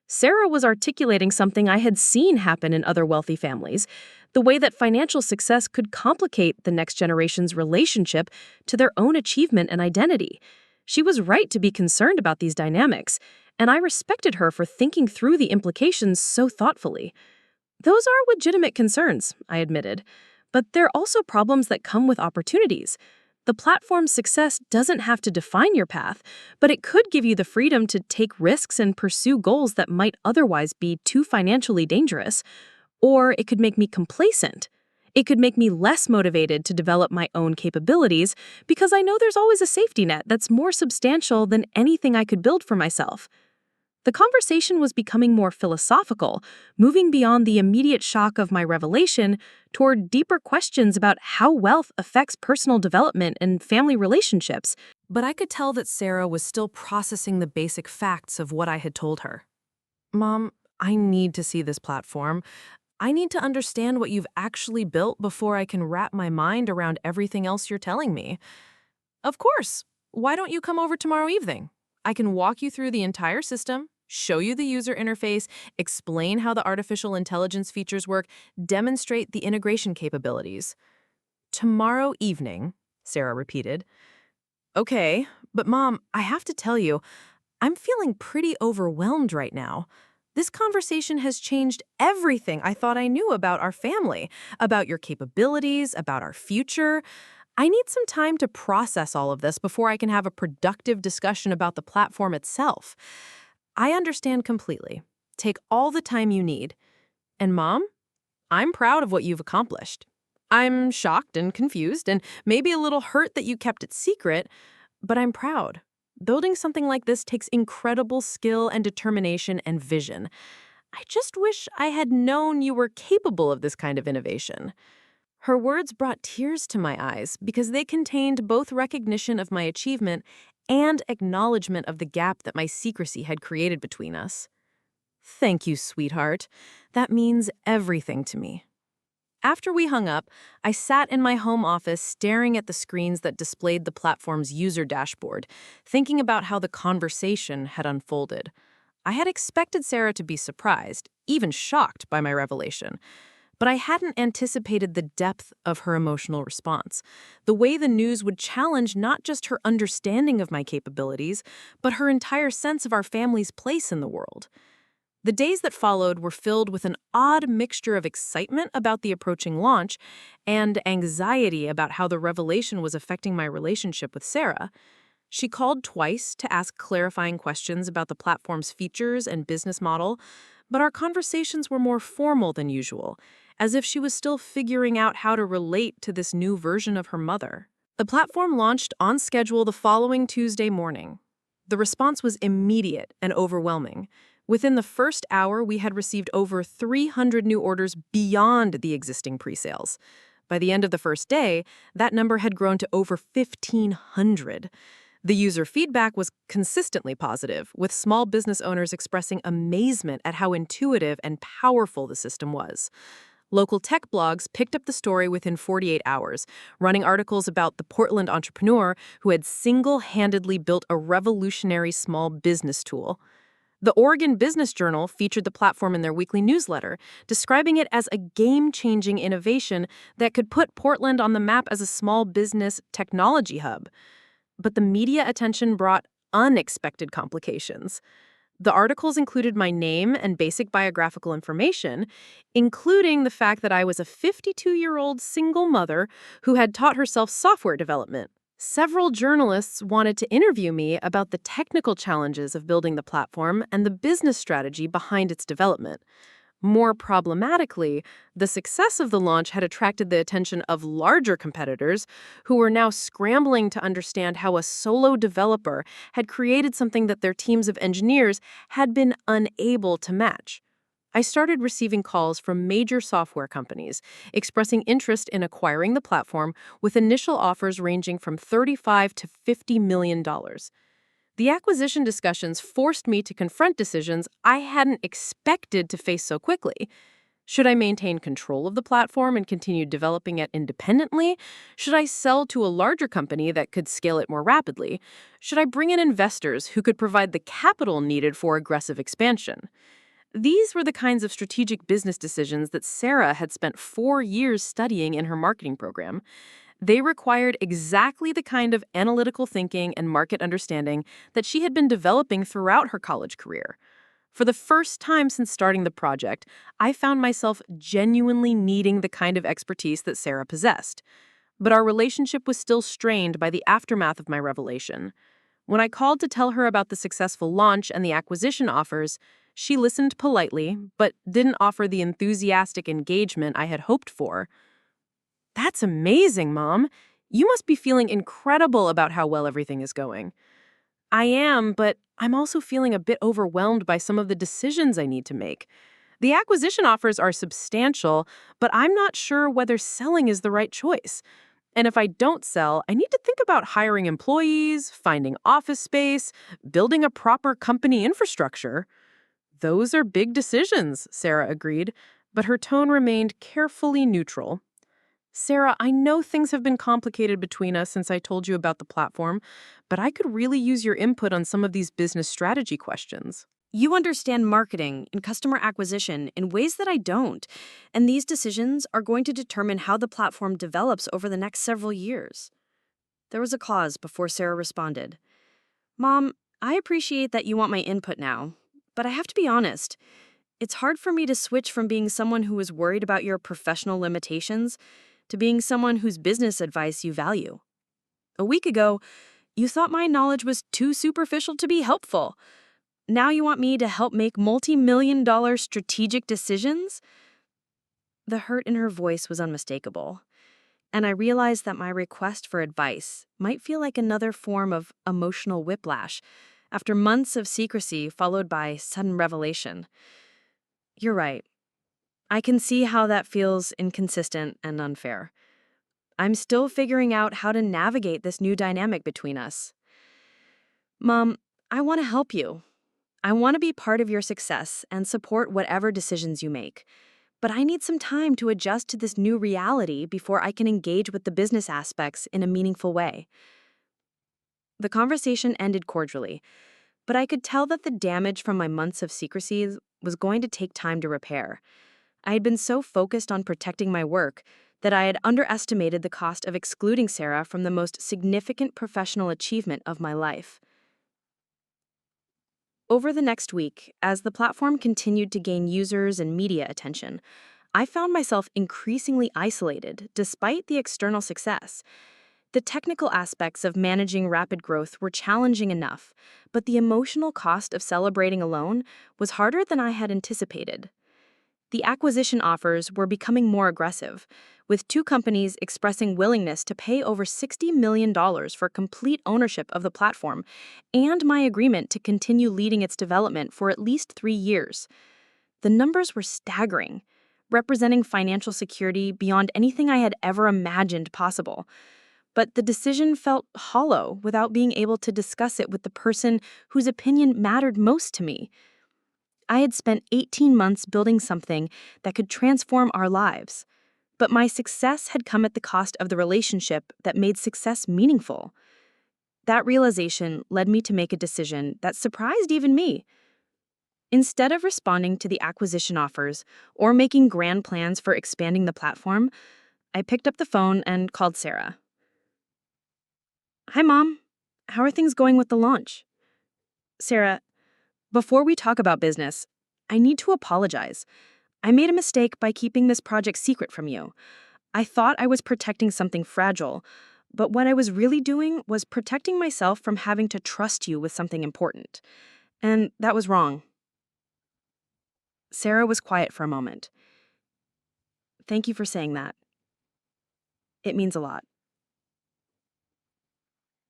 Sarah was articulating something I had seen happen in other wealthy families, the way that financial success could complicate the next generation's relationship to their own achievement and identity. She was right to be concerned about these dynamics, and I respected her for thinking through the implications so thoughtfully. Those are legitimate concerns, I admitted, but they're also problems that come with opportunities. The platform's success doesn't have to define your path, but it could give you the freedom to take risks and pursue goals that might otherwise be too financially dangerous. Or it could make me complacent. It could make me less motivated to develop my own capabilities because I know there's always a safety net that's more substantial than anything I could build for myself. The conversation was becoming more philosophical, moving beyond the immediate shock of my revelation toward deeper questions about how wealth affects personal development and family relationships. But I could tell that Sarah was still processing the basic facts of what I had told her. Mom, I need to see this platform. I need to understand what you've actually built before I can wrap my mind around everything else you're telling me. Of course. Why don't you come over tomorrow evening? I can walk you through the entire system, show you the user interface, explain how the artificial intelligence features work, demonstrate the integration capabilities. Tomorrow evening, Sarah repeated. Okay, but Mom, I have to tell you, I'm feeling pretty overwhelmed right now. This conversation has changed everything I thought I knew about our family, about your capabilities, about our future. I need some time to process all of this before I can have a productive discussion about the platform itself. I understand completely. Take all the time you need. And Mom, I'm proud of what you've accomplished. I'm shocked and confused and maybe a little hurt that you kept it secret, but I'm proud. Building something like this takes incredible skill and determination and vision. I just wish I had known you were capable of this kind of innovation. Her words brought tears to my eyes because they contained both recognition of my achievement and acknowledgement of the gap that my secrecy had created between us. Thank you, sweetheart. That means everything to me. After we hung up, I sat in my home office staring at the screens that displayed the platform's user dashboard, thinking about how the conversation had unfolded. I had expected Sarah to be surprised, even shocked by my revelation, but I hadn't anticipated the depth of her emotional response, the way the news would challenge not just her understanding of my capabilities, but her entire sense of our family's place in the world. The days that followed were filled with an odd mixture of excitement about the approaching launch and anxiety about how the revelation was affecting my relationship with Sarah. She called twice to ask clarifying questions about the platform's features and business model, but our conversations were more formal than usual, as if she was still figuring out how to relate to this new version of her mother. The platform launched on schedule the following Tuesday morning. The response was immediate and overwhelming. Within the first hour, we had received over 300 new orders beyond the existing pre-sales. By the end of the first day, that number had grown to over 1,500. The user feedback was consistently positive, with small business owners expressing amazement at how intuitive and powerful the system was. Local tech blogs picked up the story within 48 hours, running articles about the Portland entrepreneur who had single-handedly built a revolutionary small business tool. The Oregon Business Journal featured the platform in their weekly newsletter, describing it as a game-changing innovation that could put Portland on the map as a small business technology hub. But the media attention brought unexpected complications. The articles included my name and basic biographical information, including the fact that I was a 52-year-old single mother who had taught herself software development. Several journalists wanted to interview me about the technical challenges of building the platform and the business strategy behind its development. More problematically, the success of the launch had attracted the attention of larger competitors who were now scrambling to understand how a solo developer had created something that their teams of engineers had been unable to match. I started receiving calls from major software companies expressing interest in acquiring the platform with initial offers ranging from $35 to $50 million. The acquisition discussions forced me to confront decisions I hadn't expected to face so quickly. Should I maintain control of the platform and continue developing it independently? Should I sell to a larger company that could scale it more rapidly? Should I bring in investors who could provide the capital needed for aggressive expansion? These were the kinds of strategic business decisions that Sarah had spent 4 years studying in her marketing program. They required exactly the kind of analytical thinking and market understanding that she had been developing throughout her college career. For the first time since starting the project, I found myself genuinely needing the kind of expertise that Sarah possessed. But our relationship was still strained by the aftermath of my revelation. When I called to tell her about the successful launch and the acquisition offers, she listened politely, but didn't offer the enthusiastic engagement I had hoped for. "That's amazing, Mom. You must be feeling incredible about how well everything is going." "I am, but I'm also feeling a bit overwhelmed by some of the decisions I need to make. The acquisition offers are substantial, but I'm not sure whether selling is the right choice. And if I don't sell, I need to think about hiring employees, finding office space, building a proper company infrastructure." "Those are big decisions," Sarah agreed, but her tone remained carefully neutral. "Sarah, I know things have been complicated between us since I told you about the platform, but I could really use your input on some of these business strategy questions." You understand marketing and customer acquisition in ways that I don't, and these decisions are going to determine how the platform develops over the next several years. There was a pause before Sarah responded. Mom, I appreciate that you want my input now, but I have to be honest. It's hard for me to switch from being someone who is worried about your professional limitations to being someone whose business advice you value. A week ago, you thought my knowledge was too superficial to be helpful. Now you want me to help make multi-million-dollar strategic decisions? The hurt in her voice was unmistakable, and I realized that my request for advice might feel like another form of emotional whiplash after months of secrecy followed by sudden revelation. You're right. I can see how that feels inconsistent and unfair. I'm still figuring out how to navigate this new dynamic between us. Mom, I want to help you. I want to be part of your success and support whatever decisions you make. But I need some time to adjust to this new reality before I can engage with the business aspects in a meaningful way. The conversation ended cordially, but I could tell that the damage from my months of secrecy was going to take time to repair. I had been so focused on protecting my work that I had underestimated the cost of excluding Sarah from the most significant professional achievement of my life. Over the next week, as the platform continued to gain users and media attention, I found myself increasingly isolated despite the external success. The technical aspects of managing rapid growth were challenging enough, but the emotional cost of celebrating alone was harder than I had anticipated. The acquisition offers were becoming more aggressive, with two companies expressing willingness to pay over $60 million for complete ownership of the platform and my agreement to continue leading its development for at least 3 years. The numbers were staggering, representing financial security beyond anything I had ever imagined possible. But the decision felt hollow without being able to discuss it with the person whose opinion mattered most to me. I had spent 18 months building something that could transform our lives, but my success had come at the cost of the relationship that made success meaningful. That realization led me to make a decision that surprised even me. Instead of responding to the acquisition offers or making grand plans for expanding the platform, I picked up the phone and called Sarah. "Hi, Mom. How are things going with the launch?" "Sarah, before we talk about business, I need to apologize. I made a mistake by keeping this project secret from you. I thought I was protecting something fragile, but what I was really doing was protecting myself from having to trust you with something important. And that was wrong." Sarah was quiet for a moment. "Thank you for saying that. It means a lot.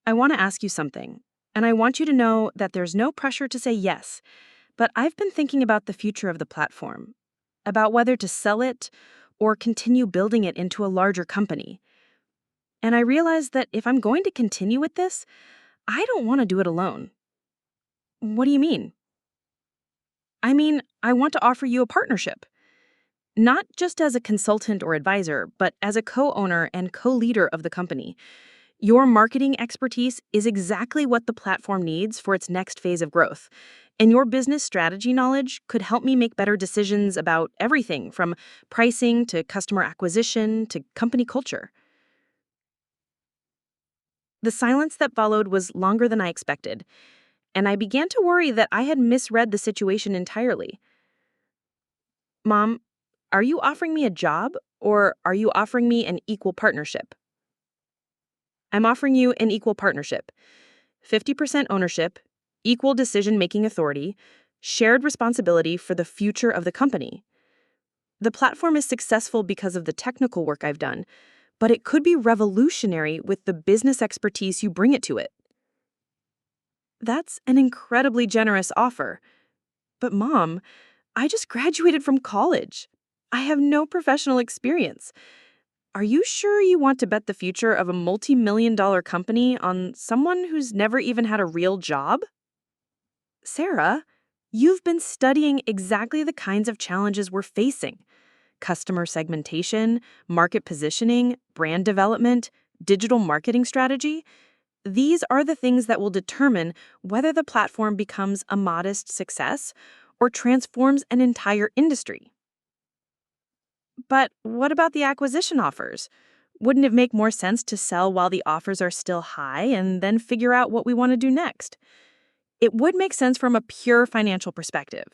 I want to ask you something, and I want you to know that there's no pressure to say yes, but I've been thinking about the future of the platform, about whether to sell it or continue building it into a larger company. And I realized that if I'm going to continue with this, I don't want to do it alone." "What do you mean?" "I mean, I want to offer you a partnership." not just as a consultant or advisor, but as a co-owner and co-leader of the company. Your marketing expertise is exactly what the platform needs for its next phase of growth. And your business strategy knowledge could help me make better decisions about everything from pricing to customer acquisition to company culture. The silence that followed was longer than I expected, and I began to worry that I had misread the situation entirely. Mom, are you offering me a job or are you offering me an equal partnership? I'm offering you an equal partnership. 50% ownership, equal decision-making authority, shared responsibility for the future of the company. The platform is successful because of the technical work I've done, but it could be revolutionary with the business expertise you bring it to it. That's an incredibly generous offer. But Mom, I just graduated from college. I have no professional experience. Are you sure you want to bet the future of a multi-million-dollar company on someone who's never even had a real job? Sarah, you've been studying exactly the kinds of challenges we're facing: customer segmentation, market positioning, brand development, digital marketing strategy. These are the things that will determine whether the platform becomes a modest success or transforms an entire industry. But what about the acquisition offers? Wouldn't it make more sense to sell while the offers are still high and then figure out what we want to do next? It would make sense from a pure financial perspective.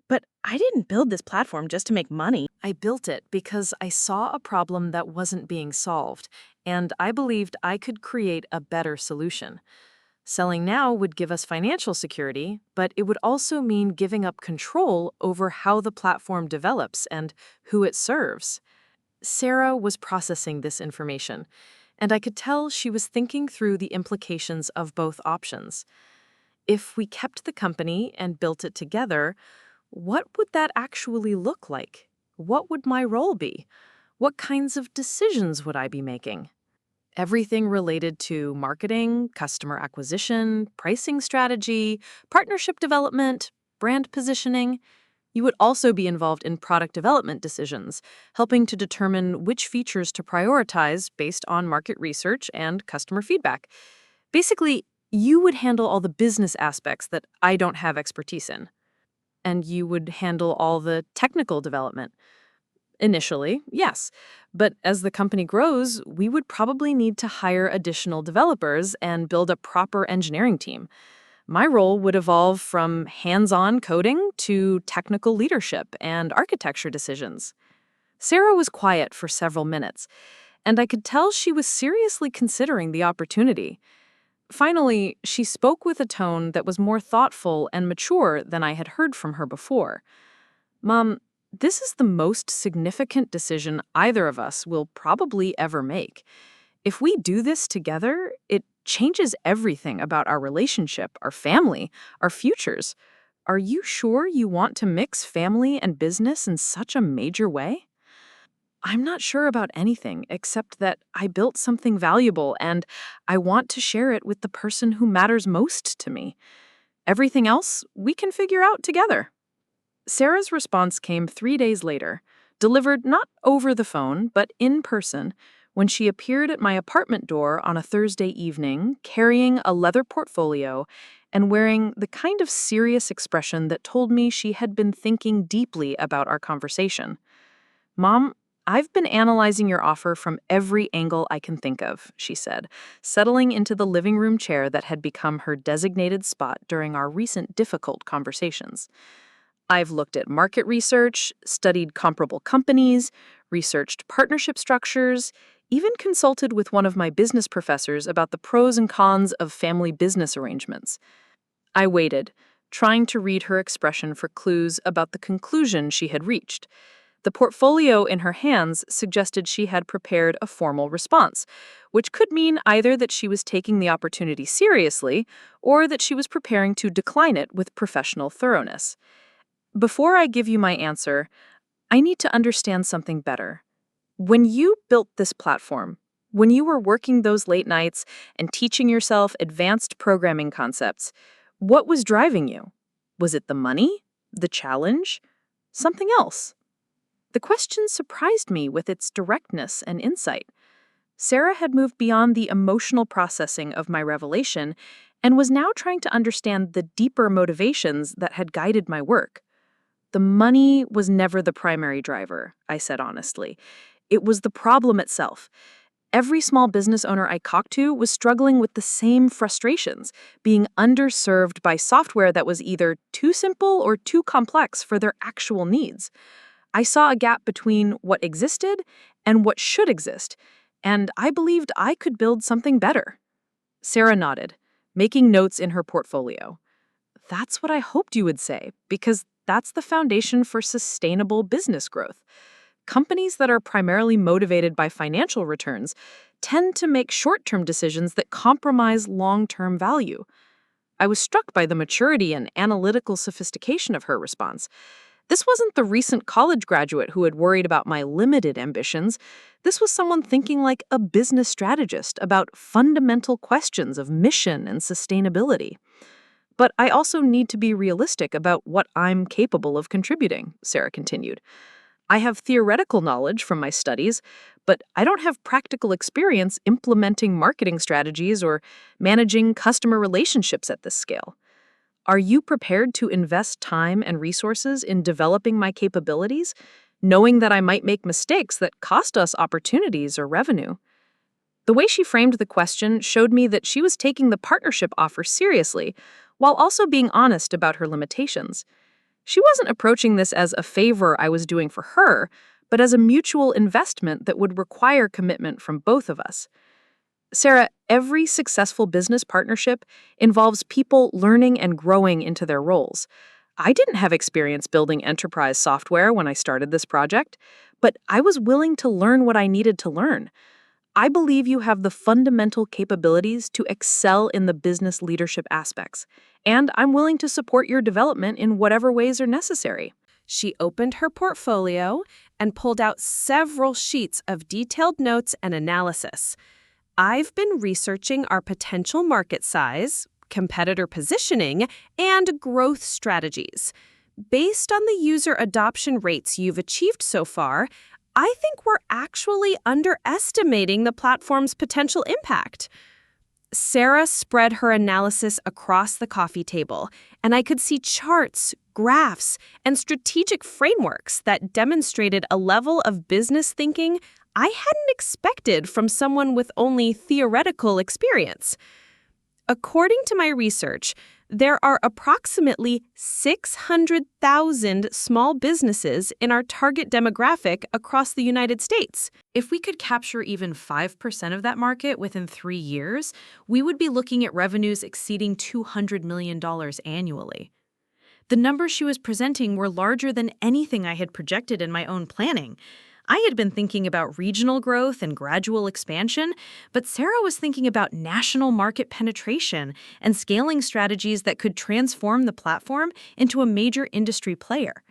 But I didn't build this platform just to make money. I built it because I saw a problem that wasn't being solved, and I believed I could create a better solution. Selling now would give us financial security, but it would also mean giving up control over how the platform develops and who it serves. Sarah was processing this information, and I could tell she was thinking through the implications of both options. If we kept the company and built it together, what would that actually look like? What would my role be? What kinds of decisions would I be making? Everything related to marketing, customer acquisition, pricing strategy, partnership development, brand positioning. You would also be involved in product development decisions, helping to determine which features to prioritize based on market research and customer feedback. Basically, you would handle all the business aspects that I don't have expertise in, and you would handle all the technical development. Initially, yes. But as the company grows, we would probably need to hire additional developers and build a proper engineering team. My role would evolve from hands-on coding to technical leadership and architecture decisions. Sarah was quiet for several minutes, and I could tell she was seriously considering the opportunity. Finally, she spoke with a tone that was more thoughtful and mature than I had heard from her before. Mom, this is the most significant decision either of us will probably ever make. If we do this together, it changes everything about our relationship, our family, our futures. Are you sure you want to mix family and business in such a major way? I'm not sure about anything except that I built something valuable and I want to share it with the person who matters most to me. Everything else we can figure out together. Sarah's response came 3 days later, delivered not over the phone, but in person, when she appeared at my apartment door on a Thursday evening, carrying a leather portfolio and wearing the kind of serious expression that told me she had been thinking deeply about our conversation. Mom, I've been analyzing your offer from every angle I can think of, she said, settling into the living room chair that had become her designated spot during our recent difficult conversations. I've looked at market research, studied comparable companies, researched partnership structures, even consulted with one of my business professors about the pros and cons of family business arrangements. I waited, trying to read her expression for clues about the conclusion she had reached. The portfolio in her hands suggested she had prepared a formal response, which could mean either that she was taking the opportunity seriously or that she was preparing to decline it with professional thoroughness. Before I give you my answer, I need to understand something better. When you built this platform, when you were working those late nights and teaching yourself advanced programming concepts, what was driving you? Was it the money? The challenge? Something else? The question surprised me with its directness and insight. Sarah had moved beyond the emotional processing of my revelation and was now trying to understand the deeper motivations that had guided my work. The money was never the primary driver, I said honestly. It was the problem itself. Every small business owner I talked to was struggling with the same frustrations, being underserved by software that was either too simple or too complex for their actual needs. I saw a gap between what existed and what should exist, and I believed I could build something better. Sarah nodded, making notes in her portfolio. That's what I hoped you would say, because that's the foundation for sustainable business growth. Companies that are primarily motivated by financial returns tend to make short-term decisions that compromise long-term value. I was struck by the maturity and analytical sophistication of her response. This wasn't the recent college graduate who had worried about my limited ambitions. This was someone thinking like a business strategist about fundamental questions of mission and sustainability. But I also need to be realistic about what I'm capable of contributing, Sarah continued. I have theoretical knowledge from my studies, but I don't have practical experience implementing marketing strategies or managing customer relationships at this scale. Are you prepared to invest time and resources in developing my capabilities, knowing that I might make mistakes that cost us opportunities or revenue? The way she framed the question showed me that she was taking the partnership offer seriously, while also being honest about her limitations. She wasn't approaching this as a favor I was doing for her, but as a mutual investment that would require commitment from both of us. Sarah, every successful business partnership involves people learning and growing into their roles. I didn't have experience building enterprise software when I started this project, but I was willing to learn what I needed to learn. I believe you have the fundamental capabilities to excel in the business leadership aspects, and I'm willing to support your development in whatever ways are necessary. She opened her portfolio and pulled out several sheets of detailed notes and analysis. I've been researching our potential market size, competitor positioning, and growth strategies. Based on the user adoption rates you've achieved so far, I think we're actually underestimating the platform's potential impact. Sarah spread her analysis across the coffee table, and I could see charts, graphs, and strategic frameworks that demonstrated a level of business thinking I hadn't expected from someone with only theoretical experience. According to my research, there are approximately 600,000 small businesses in our target demographic across the United States. If we could capture even 5% of that market within 3 years, we would be looking at revenues exceeding $200 million annually. The numbers she was presenting were larger than anything I had projected in my own planning. I had been thinking about regional growth and gradual expansion, but Sarah was thinking about national market penetration and scaling strategies that could transform the platform into a major industry player.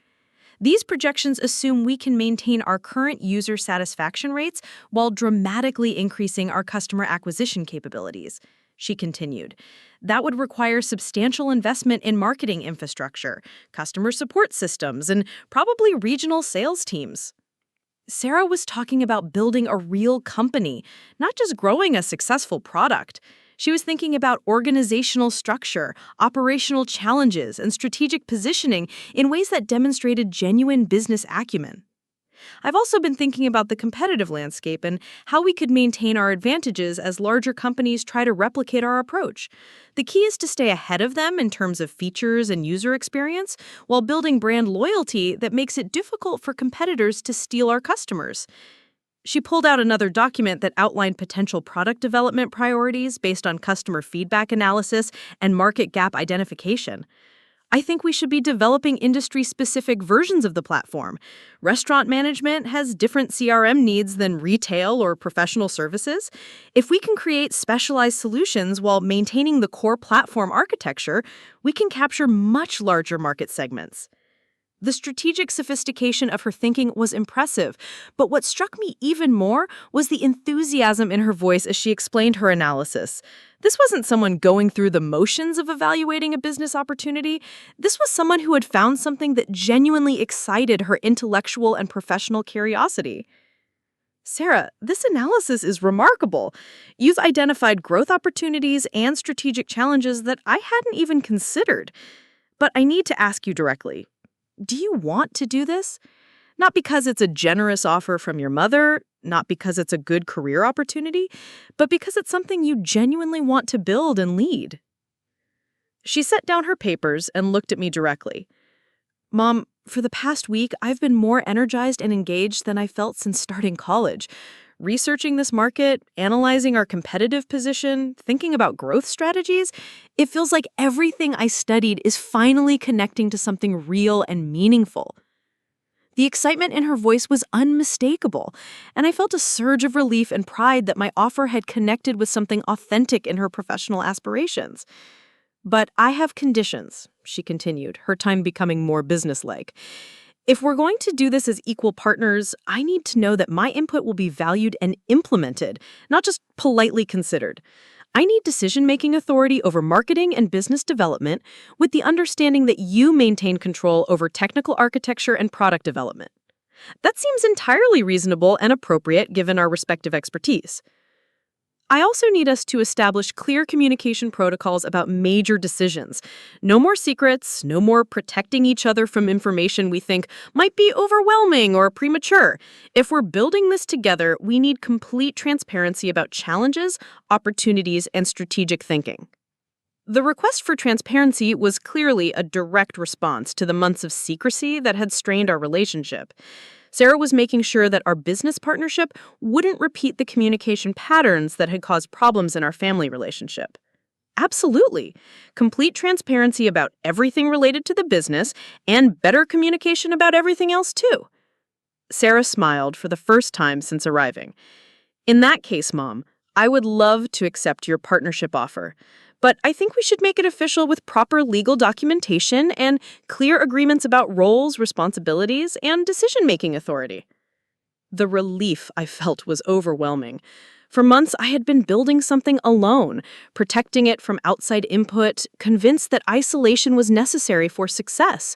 These projections assume we can maintain our current user satisfaction rates while dramatically increasing our customer acquisition capabilities. She continued. That would require substantial investment in marketing infrastructure, customer support systems, and probably regional sales teams. Sarah was talking about building a real company, not just growing a successful product. She was thinking about organizational structure, operational challenges, and strategic positioning in ways that demonstrated genuine business acumen. I've also been thinking about the competitive landscape and how we could maintain our advantages as larger companies try to replicate our approach. The key is to stay ahead of them in terms of features and user experience, while building brand loyalty that makes it difficult for competitors to steal our customers. She pulled out another document that outlined potential product development priorities based on customer feedback analysis and market gap identification. I think we should be developing industry-specific versions of the platform. Restaurant management has different CRM needs than retail or professional services. If we can create specialized solutions while maintaining the core platform architecture, we can capture much larger market segments. The strategic sophistication of her thinking was impressive, but what struck me even more was the enthusiasm in her voice as she explained her analysis. This wasn't someone going through the motions of evaluating a business opportunity. This was someone who had found something that genuinely excited her intellectual and professional curiosity. Sarah, this analysis is remarkable. You've identified growth opportunities and strategic challenges that I hadn't even considered. But I need to ask you directly. Do you want to do this? Not because it's a generous offer from your mother, not because it's a good career opportunity, but because it's something you genuinely want to build and lead. She set down her papers and looked at me directly. Mom, for the past week, I've been more energized and engaged than I felt since starting college. Researching this market, analyzing our competitive position, thinking about growth strategies, it feels like everything I studied is finally connecting to something real and meaningful. The excitement in her voice was unmistakable, and I felt a surge of relief and pride that my offer had connected with something authentic in her professional aspirations. But I have conditions, she continued, her time becoming more businesslike. If we're going to do this as equal partners, I need to know that my input will be valued and implemented, not just politely considered. I need decision-making authority over marketing and business development with the understanding that you maintain control over technical architecture and product development. That seems entirely reasonable and appropriate given our respective expertise. I also need us to establish clear communication protocols about major decisions. No more secrets, no more protecting each other from information we think might be overwhelming or premature. If we're building this together, we need complete transparency about challenges, opportunities, and strategic thinking. The request for transparency was clearly a direct response to the months of secrecy that had strained our relationship. Sarah was making sure that our business partnership wouldn't repeat the communication patterns that had caused problems in our family relationship. Absolutely. Complete transparency about everything related to the business and better communication about everything else, too. Sarah smiled for the first time since arriving. In that case, Mom, I would love to accept your partnership offer. But I think we should make it official with proper legal documentation and clear agreements about roles, responsibilities, and decision-making authority. The relief I felt was overwhelming. For months, I had been building something alone, protecting it from outside input, convinced that isolation was necessary for success.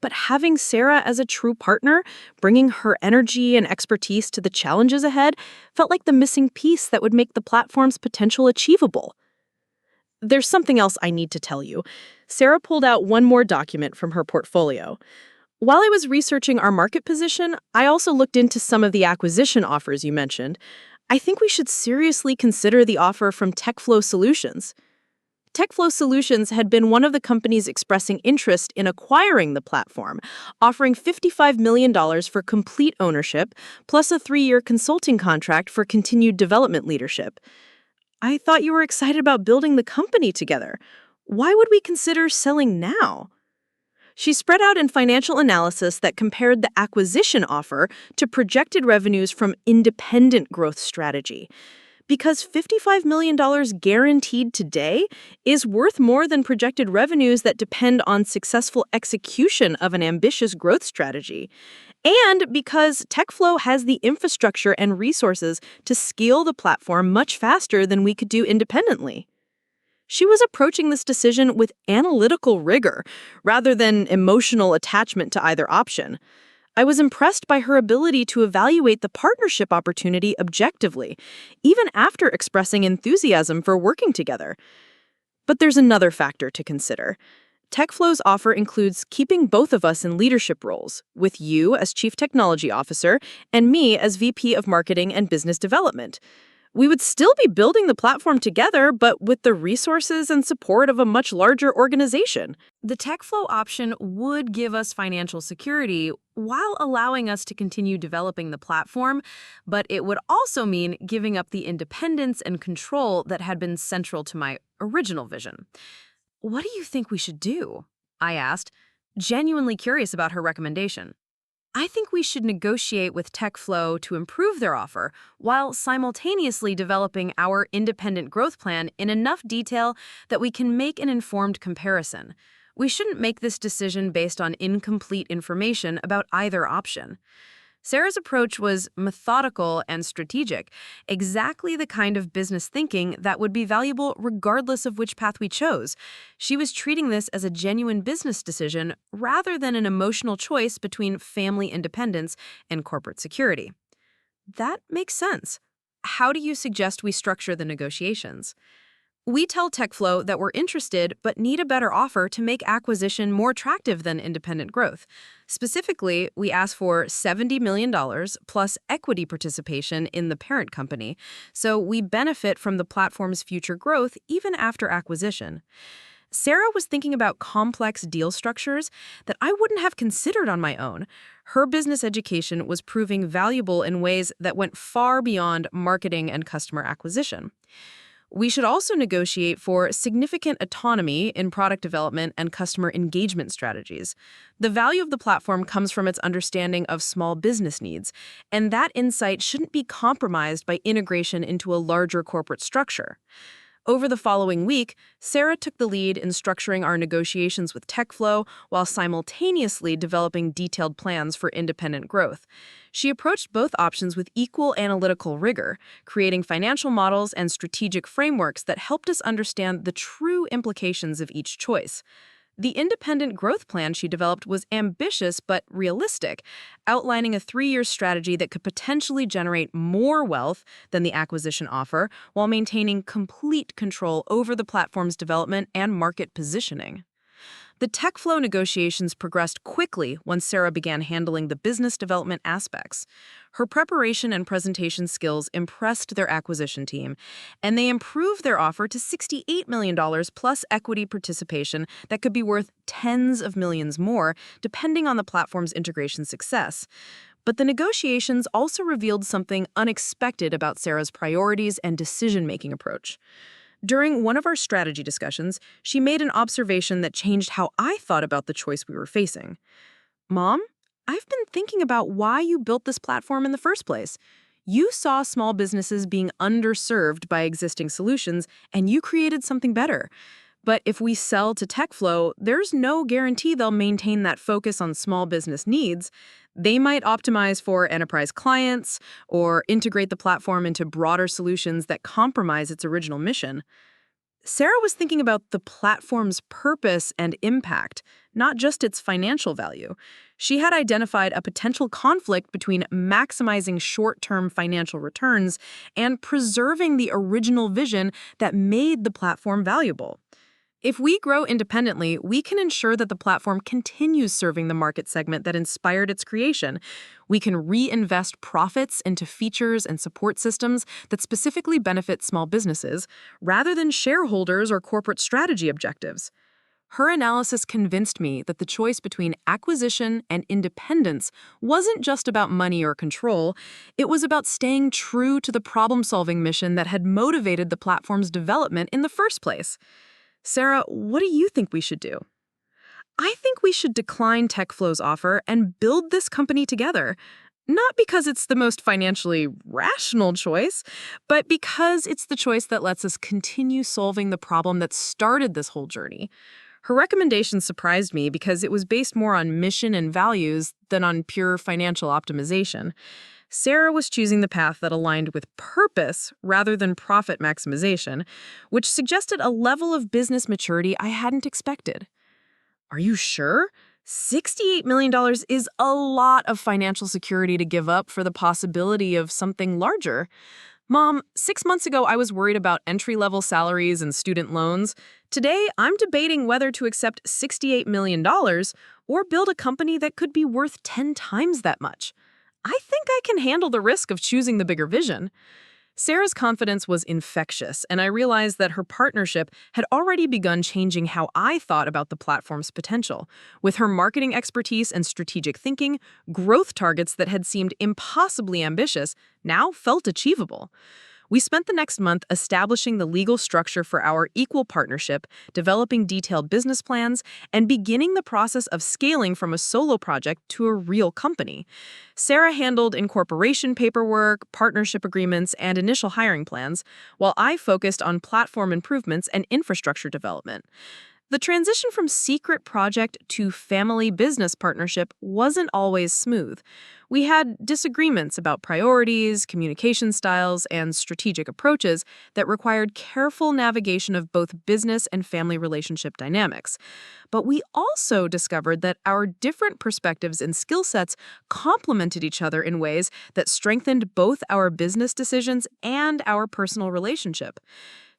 But having Sarah as a true partner, bringing her energy and expertise to the challenges ahead, felt like the missing piece that would make the platform's potential achievable. There's something else I need to tell you. Sarah pulled out one more document from her portfolio. While I was researching our market position, I also looked into some of the acquisition offers you mentioned. I think we should seriously consider the offer from TechFlow Solutions. TechFlow Solutions had been one of the companies expressing interest in acquiring the platform, offering $55 million for complete ownership, plus a 3-year consulting contract for continued development leadership. I thought you were excited about building the company together. Why would we consider selling now? She spread out in financial analysis that compared the acquisition offer to projected revenues from independent growth strategy. Because $55 million guaranteed today is worth more than projected revenues that depend on successful execution of an ambitious growth strategy. And because TechFlow has the infrastructure and resources to scale the platform much faster than we could do independently. She was approaching this decision with analytical rigor rather than emotional attachment to either option. I was impressed by her ability to evaluate the partnership opportunity objectively, even after expressing enthusiasm for working together. But there's another factor to consider. TechFlow's offer includes keeping both of us in leadership roles, with you as Chief Technology Officer and me as VP of Marketing and Business Development. We would still be building the platform together, but with the resources and support of a much larger organization. The TechFlow option would give us financial security while allowing us to continue developing the platform, but it would also mean giving up the independence and control that had been central to my original vision. What do you think we should do? I asked, genuinely curious about her recommendation. I think we should negotiate with TechFlow to improve their offer while simultaneously developing our independent growth plan in enough detail that we can make an informed comparison. We shouldn't make this decision based on incomplete information about either option. Sarah's approach was methodical and strategic, exactly the kind of business thinking that would be valuable regardless of which path we chose. She was treating this as a genuine business decision rather than an emotional choice between family independence and corporate security. That makes sense. How do you suggest we structure the negotiations? We tell TechFlow that we're interested but need a better offer to make acquisition more attractive than independent growth. Specifically, we ask for $70 million plus equity participation in the parent company, so we benefit from the platform's future growth even after acquisition. Sarah was thinking about complex deal structures that I wouldn't have considered on my own. Her business education was proving valuable in ways that went far beyond marketing and customer acquisition. We should also negotiate for significant autonomy in product development and customer engagement strategies. The value of the platform comes from its understanding of small business needs, and that insight shouldn't be compromised by integration into a larger corporate structure. Over the following week, Sarah took the lead in structuring our negotiations with TechFlow while simultaneously developing detailed plans for independent growth. She approached both options with equal analytical rigor, creating financial models and strategic frameworks that helped us understand the true implications of each choice. The independent growth plan she developed was ambitious but realistic, outlining a 3-year strategy that could potentially generate more wealth than the acquisition offer while maintaining complete control over the platform's development and market positioning. The TechFlow negotiations progressed quickly once Sarah began handling the business development aspects. Her preparation and presentation skills impressed their acquisition team, and they improved their offer to $68 million plus equity participation that could be worth tens of millions more, depending on the platform's integration success. But the negotiations also revealed something unexpected about Sarah's priorities and decision-making approach. During one of our strategy discussions, she made an observation that changed how I thought about the choice we were facing. "Mom, I've been thinking about why you built this platform in the first place. You saw small businesses being underserved by existing solutions, and you created something better. But if we sell to TechFlow, there's no guarantee they'll maintain that focus on small business needs. They might optimize for enterprise clients or integrate the platform into broader solutions that compromise its original mission." Sarah was thinking about the platform's purpose and impact, not just its financial value. She had identified a potential conflict between maximizing short-term financial returns and preserving the original vision that made the platform valuable. If we grow independently, we can ensure that the platform continues serving the market segment that inspired its creation. We can reinvest profits into features and support systems that specifically benefit small businesses, rather than shareholders or corporate strategy objectives. Her analysis convinced me that the choice between acquisition and independence wasn't just about money or control, it was about staying true to the problem-solving mission that had motivated the platform's development in the first place. Sarah, what do you think we should do? I think we should decline TechFlow's offer and build this company together. Not because it's the most financially rational choice, but because it's the choice that lets us continue solving the problem that started this whole journey. Her recommendation surprised me because it was based more on mission and values than on pure financial optimization. Sarah was choosing the path that aligned with purpose rather than profit maximization, which suggested a level of business maturity I hadn't expected. Are you sure? $68 million is a lot of financial security to give up for the possibility of something larger. Mom, 6 months ago I was worried about entry-level salaries and student loans. Today, I'm debating whether to accept $68 million or build a company that could be worth 10 times that much. I think I can handle the risk of choosing the bigger vision. Sarah's confidence was infectious, and I realized that her partnership had already begun changing how I thought about the platform's potential. With her marketing expertise and strategic thinking, growth targets that had seemed impossibly ambitious now felt achievable. We spent the next month establishing the legal structure for our equal partnership, developing detailed business plans, and beginning the process of scaling from a solo project to a real company. Sarah handled incorporation paperwork, partnership agreements, and initial hiring plans, while I focused on platform improvements and infrastructure development. The transition from secret project to family business partnership wasn't always smooth. We had disagreements about priorities, communication styles, and strategic approaches that required careful navigation of both business and family relationship dynamics. But we also discovered that our different perspectives and skill sets complemented each other in ways that strengthened both our business decisions and our personal relationship.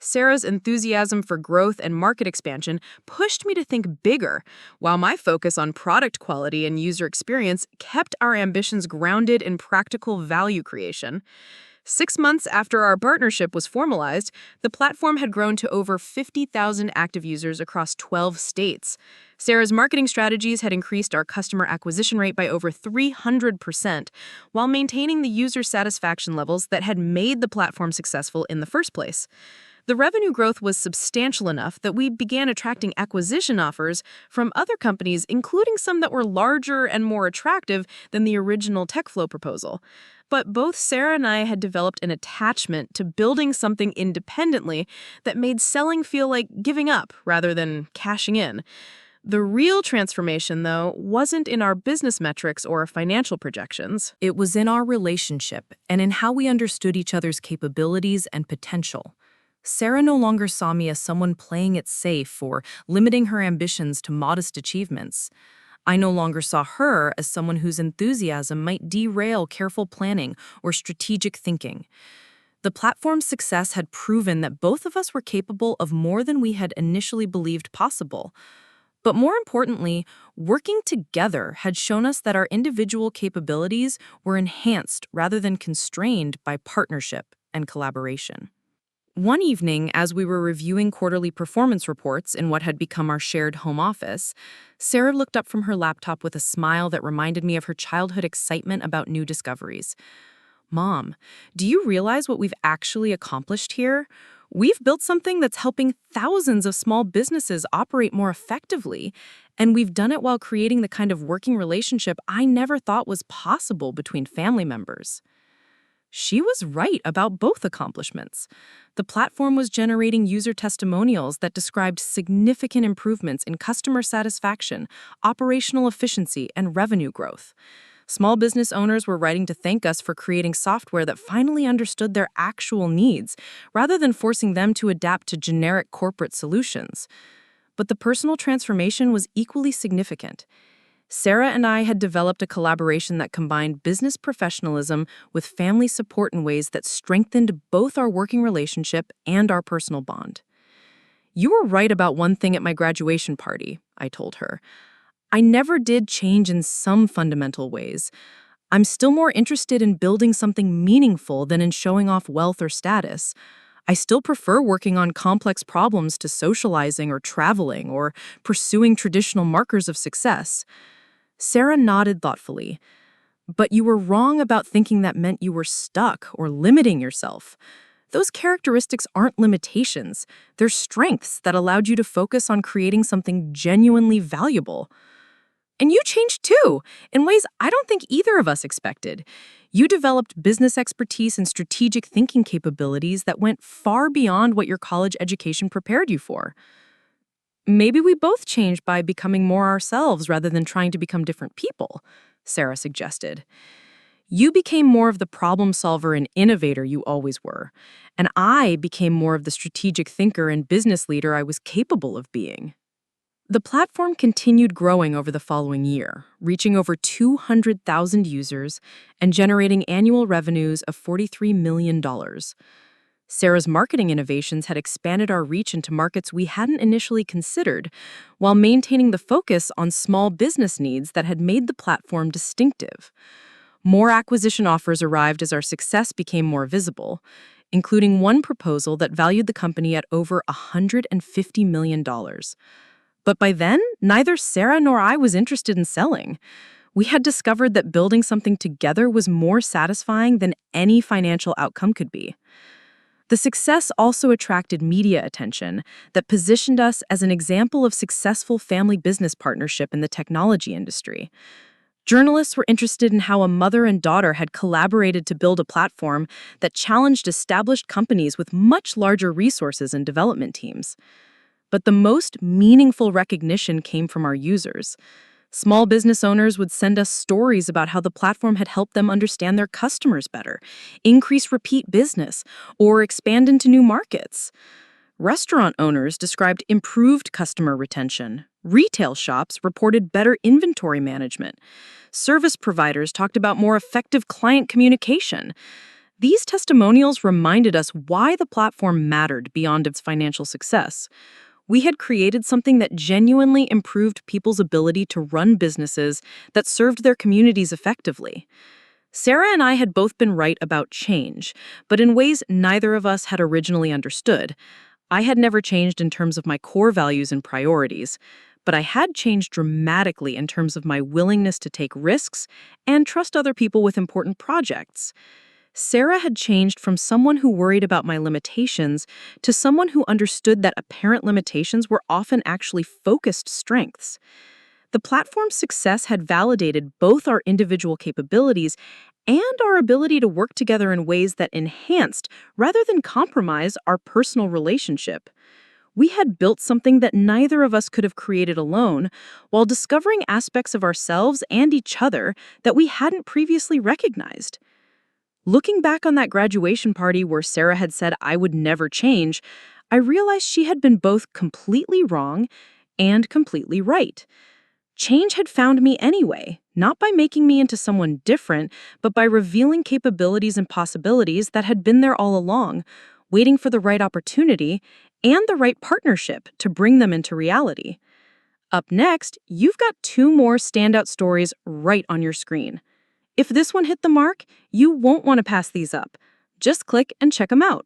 Sarah's enthusiasm for growth and market expansion pushed me to think bigger, while my focus on product quality and user experience kept our ambitions grounded in practical value creation. 6 months after our partnership was formalized, the platform had grown to over 50,000 active users across 12 states. Sarah's marketing strategies had increased our customer acquisition rate by over 300%, while maintaining the user satisfaction levels that had made the platform successful in the first place. The revenue growth was substantial enough that we began attracting acquisition offers from other companies, including some that were larger and more attractive than the original TechFlow proposal. But both Sarah and I had developed an attachment to building something independently that made selling feel like giving up rather than cashing in. The real transformation, though, wasn't in our business metrics or financial projections. It was in our relationship and in how we understood each other's capabilities and potential. Sarah no longer saw me as someone playing it safe or limiting her ambitions to modest achievements. I no longer saw her as someone whose enthusiasm might derail careful planning or strategic thinking. The platform's success had proven that both of us were capable of more than we had initially believed possible. But more importantly, working together had shown us that our individual capabilities were enhanced rather than constrained by partnership and collaboration. One evening, as we were reviewing quarterly performance reports in what had become our shared home office, Sarah looked up from her laptop with a smile that reminded me of her childhood excitement about new discoveries. "Mom, do you realize what we've actually accomplished here? We've built something that's helping thousands of small businesses operate more effectively, and we've done it while creating the kind of working relationship I never thought was possible between family members." She was right about both accomplishments. The platform was generating user testimonials that described significant improvements in customer satisfaction, operational efficiency, and revenue growth. Small business owners were writing to thank us for creating software that finally understood their actual needs, rather than forcing them to adapt to generic corporate solutions. But the personal transformation was equally significant. Sarah and I had developed a collaboration that combined business professionalism with family support in ways that strengthened both our working relationship and our personal bond. "You were right about one thing at my graduation party," I told her. "I never did change in some fundamental ways. I'm still more interested in building something meaningful than in showing off wealth or status. I still prefer working on complex problems to socializing or traveling or pursuing traditional markers of success." Sarah nodded thoughtfully. "But you were wrong about thinking that meant you were stuck or limiting yourself. Those characteristics aren't limitations. They're strengths that allowed you to focus on creating something genuinely valuable. And you changed too, in ways I don't think either of us expected. You developed business expertise and strategic thinking capabilities that went far beyond what your college education prepared you for. Maybe we both changed by becoming more ourselves rather than trying to become different people," Sarah suggested. "You became more of the problem solver and innovator you always were, and I became more of the strategic thinker and business leader I was capable of being." The platform continued growing over the following year, reaching over 200,000 users and generating annual revenues of $43 million. Sarah's marketing innovations had expanded our reach into markets we hadn't initially considered, while maintaining the focus on small business needs that had made the platform distinctive. More acquisition offers arrived as our success became more visible, including one proposal that valued the company at over $150 million. But by then, neither Sarah nor I was interested in selling. We had discovered that building something together was more satisfying than any financial outcome could be. The success also attracted media attention that positioned us as an example of successful family business partnership in the technology industry. Journalists were interested in how a mother and daughter had collaborated to build a platform that challenged established companies with much larger resources and development teams. but the most meaningful recognition came from our users. Small business owners would send us stories about how the platform had helped them understand their customers better, increase repeat business, or expand into new markets. Restaurant owners described improved customer retention. Retail shops reported better inventory management. Service providers talked about more effective client communication. These testimonials reminded us why the platform mattered beyond its financial success. We had created something that genuinely improved people's ability to run businesses that served their communities effectively. Sarah and I had both been right about change, but in ways neither of us had originally understood. I had never changed in terms of my core values and priorities, but I had changed dramatically in terms of my willingness to take risks and trust other people with important projects. Sarah had changed from someone who worried about my limitations to someone who understood that apparent limitations were often actually focused strengths. The platform's success had validated both our individual capabilities and our ability to work together in ways that enhanced, rather than compromised, our personal relationship. We had built something that neither of us could have created alone, while discovering aspects of ourselves and each other that we hadn't previously recognized. Looking back on that graduation party where Sarah had said I would never change, I realized she had been both completely wrong and completely right. Change had found me anyway, not by making me into someone different, but by revealing capabilities and possibilities that had been there all along, waiting for the right opportunity and the right partnership to bring them into reality. Up next, you've got two more standout stories right on your screen. If this one hit the mark, you won't want to pass these up. Just click and check them out.